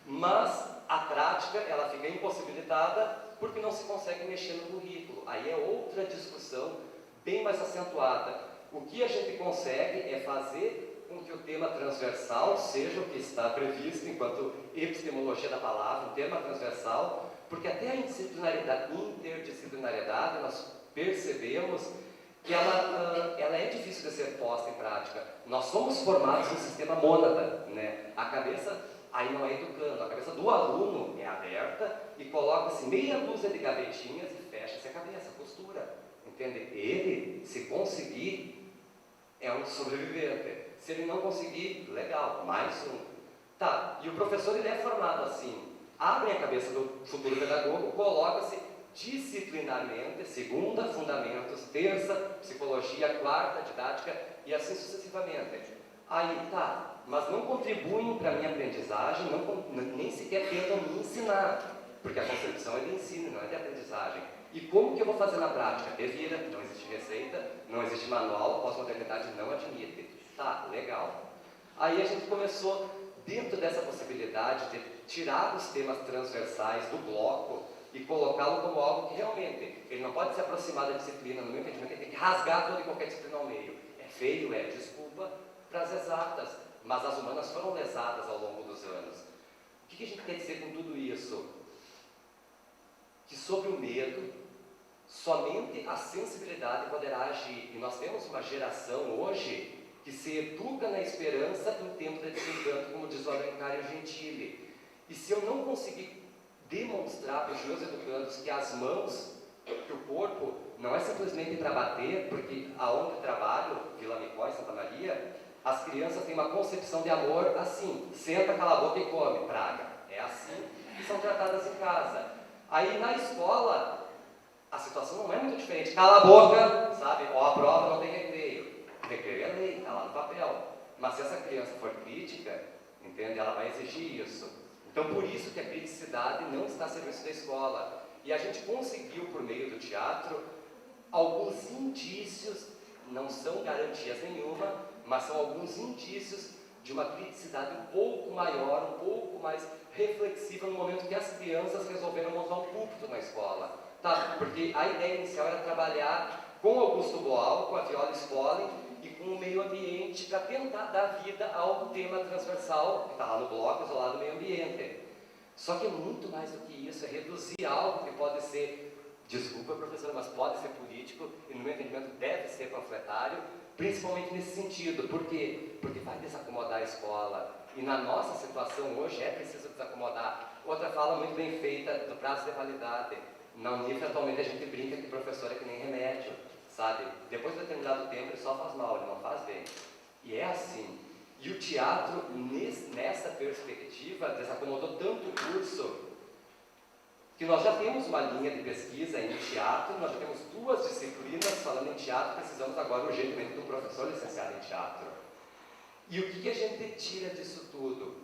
Mas a prática, ela fica impossibilitada porque não se consegue mexer no currículo. Aí é outra discussão bem mais acentuada. O que a gente consegue é fazer com que o tema transversal seja o que está previsto enquanto epistemologia da palavra, um tema transversal, porque até a interdisciplinariedade nós percebemos que ela é difícil de ser posta em prática. Nós somos formados no sistema mônada, né? A cabeça, aí não é educando, a cabeça do aluno é aberta e coloca-se meia dúzia de gavetinhas e fecha-se a cabeça, costura. Entende? Ele, se conseguir, é um sobrevivente. Se ele não conseguir, legal, mais um. E o professor, ele é formado assim. Abre a cabeça do futuro pedagogo, coloca-se disciplinarmente, segunda, fundamentos, terça, psicologia, quarta, didática e assim sucessivamente. Aí, tá, mas não contribuem para a minha aprendizagem, nem sequer tentam me ensinar, porque a concepção é de ensino, não é de aprendizagem. E como que eu vou fazer na prática? Revira, não existe receita, não existe manual, pós-modernidade não admite. Tá, legal. Aí a gente começou, dentro dessa possibilidade de tirar os temas transversais do bloco e colocá-lo como algo que realmente, ele não pode se aproximar da disciplina, no meu entendimento, ele tem que rasgar toda e qualquer disciplina ao meio. É feio, é, desculpa, para as exatas, mas as humanas foram lesadas ao longo dos anos. O que a gente quer dizer com tudo isso? Que sobre o medo, somente a sensibilidade poderá agir. E nós temos uma geração hoje que se educa na esperança em tempo de desencanto, como diz o Alencar Gentili. E se eu não conseguir demonstrar para os meus educandos que as mãos, que o corpo não é simplesmente para bater, porque aonde trabalho, Vila Micó e Santa Maria, as crianças têm uma concepção de amor assim: senta, cala a boca e come, praga. É assim que são tratadas em casa. Aí na escola, a situação não é muito diferente. Cala a boca, sabe? Ou a prova não tem recreio. Recreio é lei, está lá no papel. Mas se essa criança for crítica, entende? Ela vai exigir isso. Então, por isso que a criticidade não está a serviço da escola. E a gente conseguiu, por meio do teatro, alguns indícios, não são garantias nenhuma, mas são alguns indícios de uma criticidade um pouco maior, um pouco mais reflexiva no momento que as crianças resolveram montar um púlpito na escola. Tá? Porque a ideia inicial era trabalhar com Augusto Boal, com a Viola Spolin e com o meio ambiente para tentar dar vida ao tema transversal que está lá no bloco, isolado do meio ambiente. Só que é muito mais do que isso, é reduzir algo que pode ser, desculpa professor, mas pode ser político e no meu entendimento deve ser panfletário, principalmente nesse sentido. Por quê? Porque vai desacomodar a escola. E na nossa situação hoje é preciso desacomodar. Outra fala muito bem feita do prazo de validade. Na Unif, atualmente, a gente brinca que professor é que nem remédio, sabe? Depois de determinado tempo, ele só faz mal, ele não faz bem. E é assim. E o teatro, nessa perspectiva, desacomodou tanto o curso que nós já temos uma linha de pesquisa em teatro, nós já temos 2 disciplinas falando em teatro, precisamos agora urgentemente de um professor licenciado em teatro. E o que a gente tira disso tudo?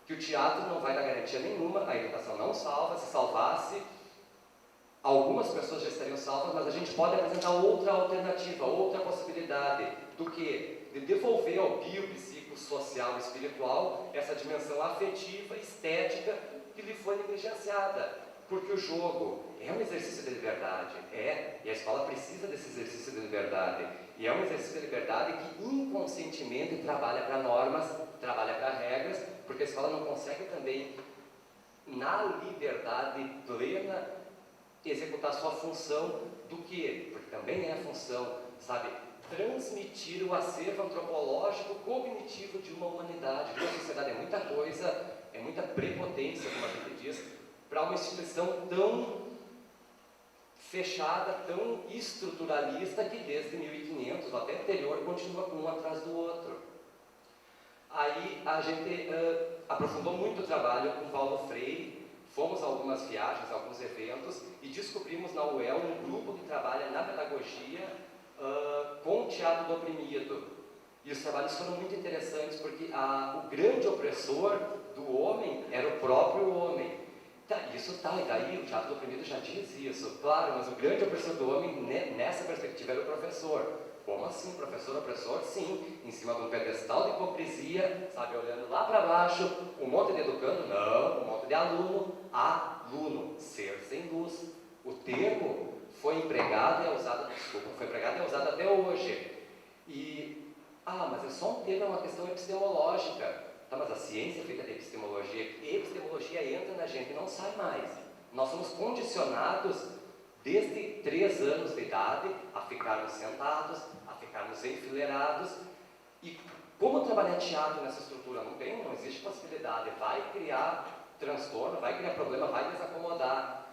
Que o teatro não vai dar garantia nenhuma, a educação não salva, se salvasse, algumas pessoas já estariam salvas, mas a gente pode apresentar outra alternativa, outra possibilidade, do que? De devolver ao biopsicossocial e espiritual essa dimensão afetiva, estética, que lhe foi negligenciada. Porque o jogo é um exercício de liberdade, e a escola precisa desse exercício de liberdade. E é um exercício de liberdade que inconscientemente trabalha para normas, trabalha para regras, porque a escola não consegue também, na liberdade plena, executar sua função do quê? Porque também é a função, sabe, transmitir o acervo antropológico cognitivo de uma humanidade, de uma sociedade. É muita coisa, é muita prepotência, como a gente diz, para uma instituição tão fechada, tão estruturalista, que desde 1500 ou até anterior continua um atrás do outro. Aí a gente aprofundou muito o trabalho com Paulo Freire, fomos a algumas viagens, a alguns eventos e descobrimos na UEL um grupo que trabalha na pedagogia com o teatro do oprimido. E os trabalhos foram muito interessantes porque o grande opressor do homem era o próprio homem. E daí o teatro do oprimido já diz isso, claro, mas o grande opressor do homem nessa perspectiva era o professor. Como assim, professor opressor? Sim, em cima de um pedestal de hipocrisia, sabe, olhando lá para baixo, um monte de educando, não, um monte de aluno, ser sem luz. O termo foi empregado e é usado, até hoje. Mas é só um termo, é uma questão epistemológica. Tá, mas a ciência é feita de epistemologia, e epistemologia entra na gente e não sai mais. Nós somos condicionados, desde 3 anos de idade, a ficarmos sentados, a ficarmos enfileirados. E como trabalhar teatro nessa estrutura? Não existe possibilidade. Vai criar transtorno, vai criar problema, vai desacomodar.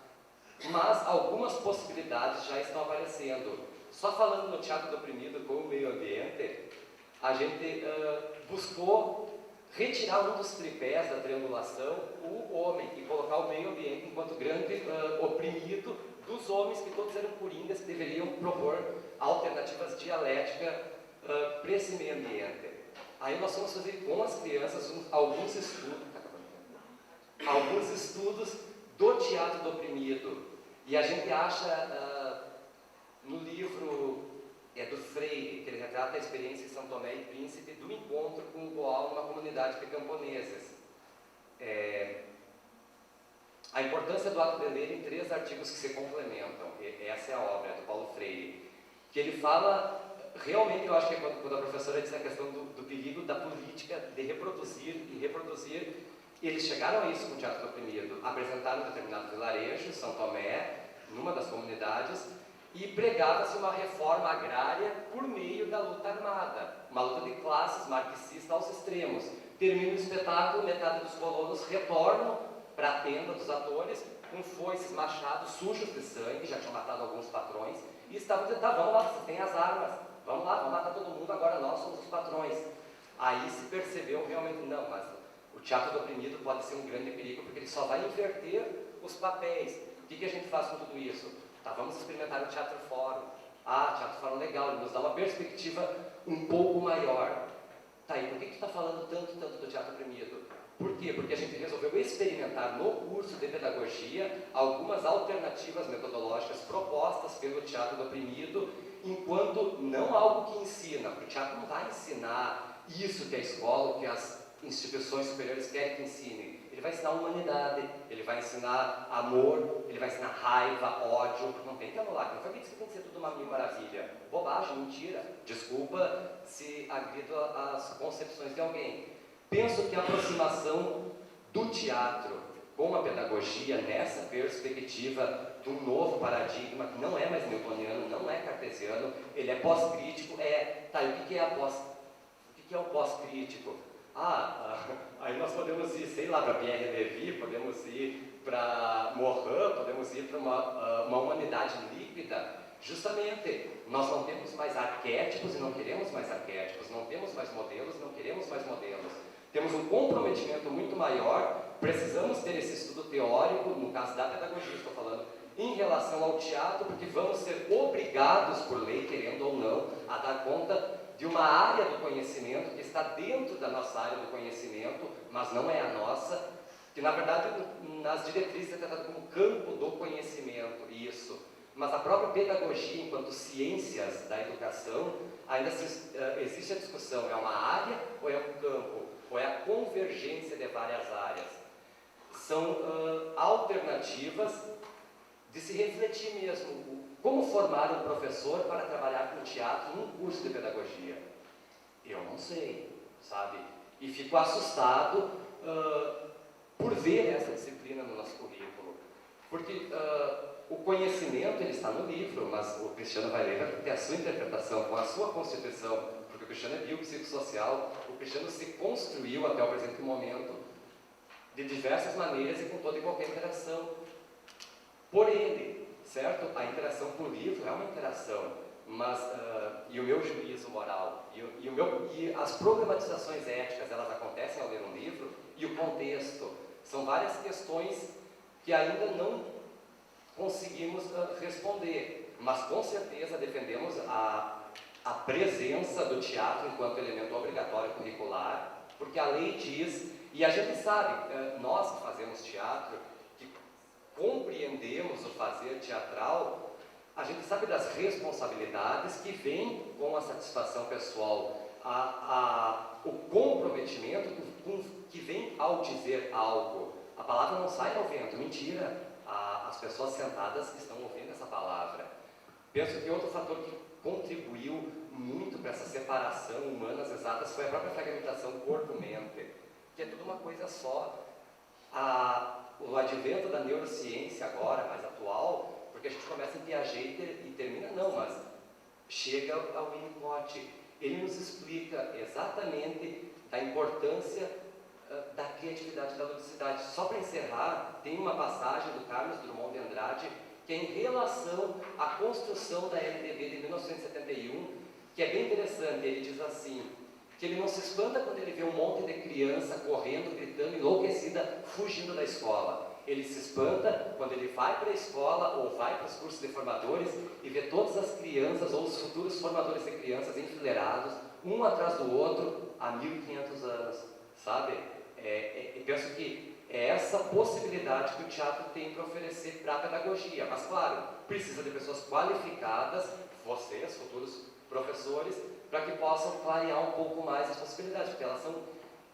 Mas algumas possibilidades já estão aparecendo. Só falando no teatro do oprimido com o meio ambiente, a gente buscou retirar um dos tripés da triangulação, o homem, e colocar o meio ambiente enquanto grande oprimido dos homens, que todos eram coringas, que deveriam propor alternativas dialéticas para esse meio ambiente. Aí nós vamos fazer com as crianças alguns estudos do teatro do oprimido. E a gente acha no livro do Freire, que ele retrata a experiência em São Tomé e Príncipe do encontro com o Boal numa comunidade de camponeses. A importância do ato de ler em 3 artigos que se complementam. Essa é a obra do Paulo Freire, que ele fala, realmente eu acho que é quando a professora disse a questão do perigo da política de reproduzir e reproduzir, eles chegaram a isso com o teatro do oprimido, apresentaram um determinado vilarejo, São Tomé, numa das comunidades, e pregava-se uma reforma agrária por meio da luta armada, uma luta de classes marxista aos extremos. Termina o espetáculo, metade dos colonos retornam para a tenda dos atores, com foices, machados, sujos de sangue, já tinham matado alguns patrões, e estavam dizendo, tá, vamos lá, vocês têm as armas, vamos lá, vamos matar todo mundo, agora nós somos os patrões. Aí se percebeu realmente, não, mas o teatro do oprimido pode ser um grande perigo, porque ele só vai inverter os papéis. O que a gente faz com tudo isso? Tá, vamos experimentar o Teatro Fórum. Teatro Fórum legal, ele nos dá uma perspectiva um pouco maior. Tá, e por que tu está falando tanto do teatro oprimido? Por quê? Porque a gente resolveu experimentar no curso de pedagogia algumas alternativas metodológicas propostas pelo teatro do oprimido, enquanto não algo que ensina, porque o teatro não vai ensinar isso que a escola, que as instituições superiores querem que ensine. Ele vai ensinar humanidade, ele vai ensinar amor, ele vai ensinar raiva, ódio. Não tem que anular, não foi que tem que ser tudo uma mil maravilha. Bobagem, mentira. Desculpa se agrido as concepções de alguém. Penso que a aproximação do teatro com a pedagogia nessa perspectiva de um novo paradigma, que não é mais newtoniano, não é cartesiano, ele é pós-crítico, tá, e o que é o pós-crítico? Aí nós podemos ir, sei lá, para Pierre Levy, podemos ir para Morin, podemos ir para uma humanidade líquida. Justamente, nós não temos mais arquétipos e não queremos mais arquétipos, não temos mais modelos, não queremos mais modelos. Temos um comprometimento muito maior, precisamos ter esse estudo teórico, no caso da pedagogia estou falando, em relação ao teatro, porque vamos ser obrigados por lei, querendo ou não, a dar conta de uma área do conhecimento que está dentro da nossa área do conhecimento, mas não é a nossa, que na verdade nas diretrizes é tratado como campo do conhecimento, isso. Mas a própria pedagogia, enquanto ciências da educação, ainda existe a discussão, é uma área ou é um campo, ou é a convergência de várias áreas. São alternativas de se refletir mesmo, como formar um professor para trabalhar com teatro num curso de pedagogia. Eu não sei, sabe? E fico assustado por ver essa disciplina no nosso currículo, porque o conhecimento ele está no livro, mas o Cristiano vai ler, vai ter a sua interpretação, com a sua constituição, porque o Cristiano é biopsicossocial, o Cristiano se construiu até o presente momento de diversas maneiras e com toda e qualquer interação por ele, certo? A interação por livro é uma interação, mas e o meu juízo moral e as problematizações éticas, elas acontecem ao ler um livro, e o contexto, são várias questões que ainda não conseguimos responder, mas com certeza defendemos a presença do teatro enquanto elemento obrigatório curricular, porque a lei diz, e a gente sabe, nós que fazemos teatro, que compreendemos o fazer teatral, a gente sabe das responsabilidades que vêm com a satisfação pessoal, o comprometimento que vem ao dizer algo. A palavra não sai ao vento, mentira. As pessoas sentadas que estão ouvindo essa palavra. Penso que outro fator que contribuiu muito para essa separação humanas exatas foi a própria fragmentação corpo-mente, que é tudo uma coisa só. O advento da neurociência agora, mais atual, porque a gente começa em Piaget e termina não, mas chega ao Winnicott. Ele nos explica exatamente a importância da criatividade e da ludicidade. Só para encerrar, tem uma passagem do Carlos Drummond de Andrade que é em relação à construção da LDB de 1971, que é bem interessante. Ele diz assim, que ele não se espanta quando ele vê um monte de criança correndo, gritando, enlouquecida, fugindo da escola. Ele se espanta quando ele vai para a escola ou vai para os cursos de formadores e vê todas as crianças ou os futuros formadores de crianças enfileirados, um atrás do outro, há 1500 anos, sabe? E penso que é essa possibilidade que o teatro tem para oferecer para a pedagogia. Mas, claro, precisa de pessoas qualificadas, vocês, futuros professores, para que possam clarear um pouco mais as possibilidades, porque elas são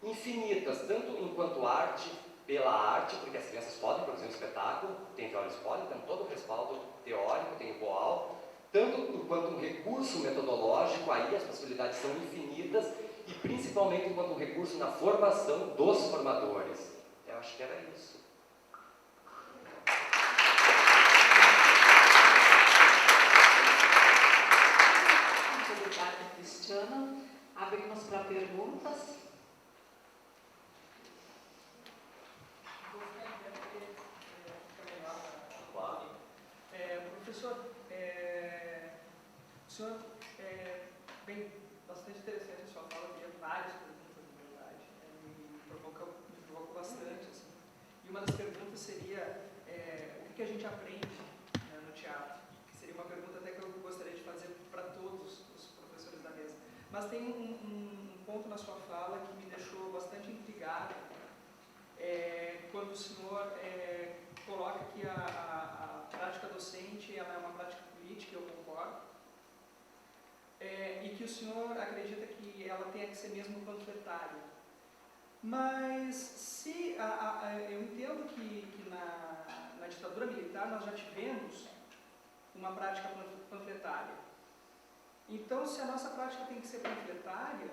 infinitas, tanto enquanto arte, pela arte, porque as crianças podem produzir um espetáculo, tem teóricos podem, tem todo o respaldo teórico, tem o BOAL, tanto enquanto um recurso metodológico, aí as possibilidades são infinitas, e principalmente enquanto um recurso na formação dos formadores. Eu acho que era isso. Muito obrigada, Cristiana. Abrimos para perguntas. Professor, o senhor, bem, bastante interessante a sua fala, eu tinha várias perguntas, na verdade, me provocou bastante, assim. E uma das perguntas seria, o que a gente aprende, né, no teatro? Que seria uma pergunta até que eu gostaria de fazer para todos os professores da mesa. Mas tem um ponto na sua fala que me deixou bastante intrigado, quando o senhor coloca que a prática docente ela é uma prática política, eu concordo, e que o senhor acredita que ela tenha que ser mesmo panfletária. Mas se eu entendo que na ditadura militar nós já tivemos uma prática panfletária. Então, se a nossa prática tem que ser panfletária,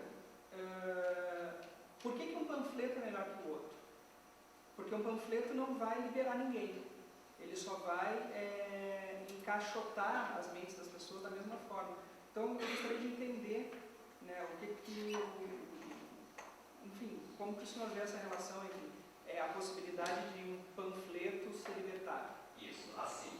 por que um panfleto é melhor que o outro? Porque um panfleto não vai liberar ninguém. Ele só vai encaixotar as mentes das pessoas da mesma forma. Então, eu gostaria de entender, né, enfim, como que o senhor vê essa relação entre a possibilidade de um panfleto ser libertário. Isso, assim.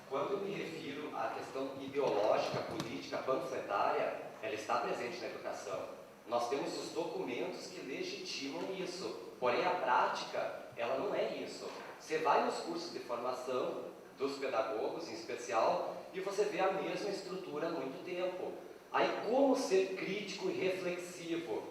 Quando eu me refiro à questão ideológica, política, panfletária, ela está presente na educação. Nós temos os documentos que legitimam isso. Porém, a prática, ela não é isso. Você vai nos cursos de formação dos pedagogos, em especial, e você vê a mesma estrutura há muito tempo. Aí, como ser crítico e reflexivo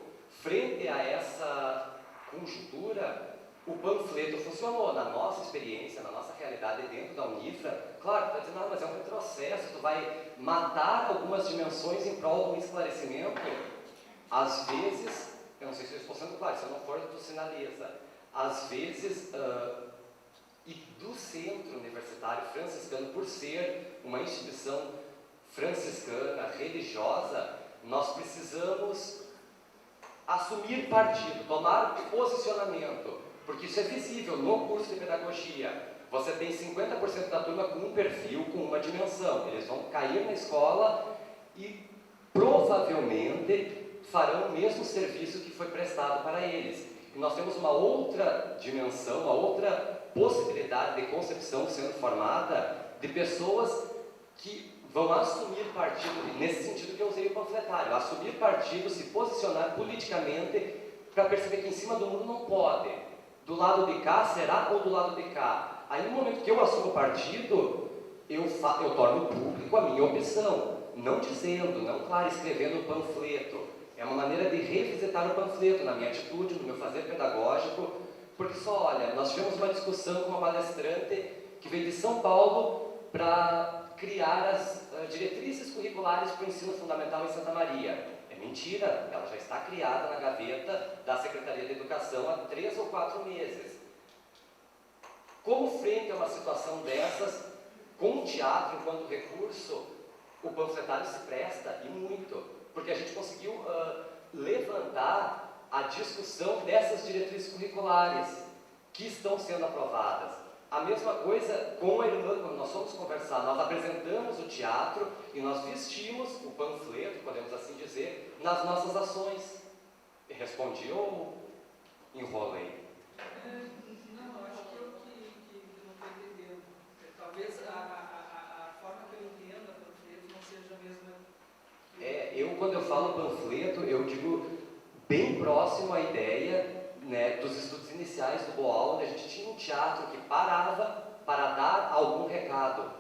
frente a essa conjuntura, o panfleto funcionou. Na nossa experiência, na nossa realidade dentro da Unifra, claro, tu está dizendo, mas é um retrocesso, tu vai matar algumas dimensões em prol do esclarecimento. Às vezes, eu não sei se eu estou sendo claro, se eu não for, tu sinaliza. Às vezes, e do centro universitário franciscano, por ser uma instituição franciscana, religiosa, nós precisamos assumir partido, tomar posicionamento, porque isso é visível no curso de pedagogia. Você tem 50% da turma com um perfil, com uma dimensão. Eles vão cair na escola e provavelmente farão o mesmo serviço que foi prestado para eles. E nós temos uma outra dimensão, uma outra possibilidade de concepção sendo formada de pessoas que vão assumir partido, nesse sentido que eu usei o panfletário, assumir partido, se posicionar politicamente para perceber que em cima do muro não pode. Do lado de cá será ou do lado de cá? Aí no momento que eu assumo partido, eu torno público a minha opção, não dizendo, não, claro, escrevendo o panfleto. É uma maneira de revisitar o panfleto na minha atitude, no meu fazer pedagógico, porque só, olha, nós tivemos uma discussão com uma palestrante que veio de São Paulo para criar as diretrizes curriculares para o ensino fundamental em Santa Maria. É mentira, ela já está criada na gaveta da Secretaria de Educação há 3 ou 4 meses. Como frente a uma situação dessas, com o teatro enquanto recurso, o panfletário se presta, e muito, porque a gente conseguiu levantar a discussão dessas diretrizes curriculares que estão sendo aprovadas. A mesma coisa com a irmã, quando nós fomos conversar, nós apresentamos o teatro e nós vestimos o panfleto, podemos assim dizer, nas nossas ações. Respondi ou enrolei? Não, acho que eu não estou entendendo. Talvez a forma que eu entendo a panfleto não seja a mesma. Eu quando eu falo panfleto, eu digo bem próximo à ideia né, dos estudos iniciais do Boal, onde a gente tinha um teatro que parava para dar algum recado,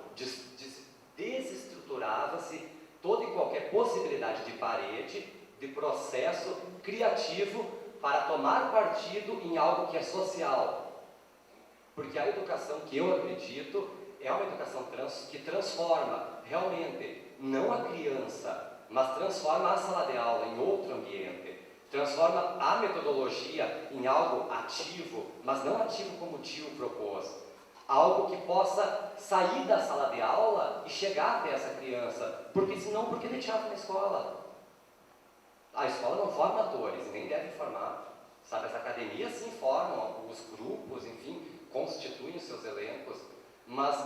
desestruturava-se toda e qualquer possibilidade de parede, de processo criativo para tomar partido em algo que é social. Porque a educação que eu acredito é uma educação que transforma realmente, não a criança, mas transforma a sala de aula em outro ambiente, transforma a metodologia em algo ativo, mas não ativo como o tio propôs. Algo que possa sair da sala de aula e chegar até essa criança, porque senão, por que tem teatro na escola? A escola não forma atores, nem deve formar, sabe? As academias sim formam, os grupos, enfim, constituem os seus elencos, mas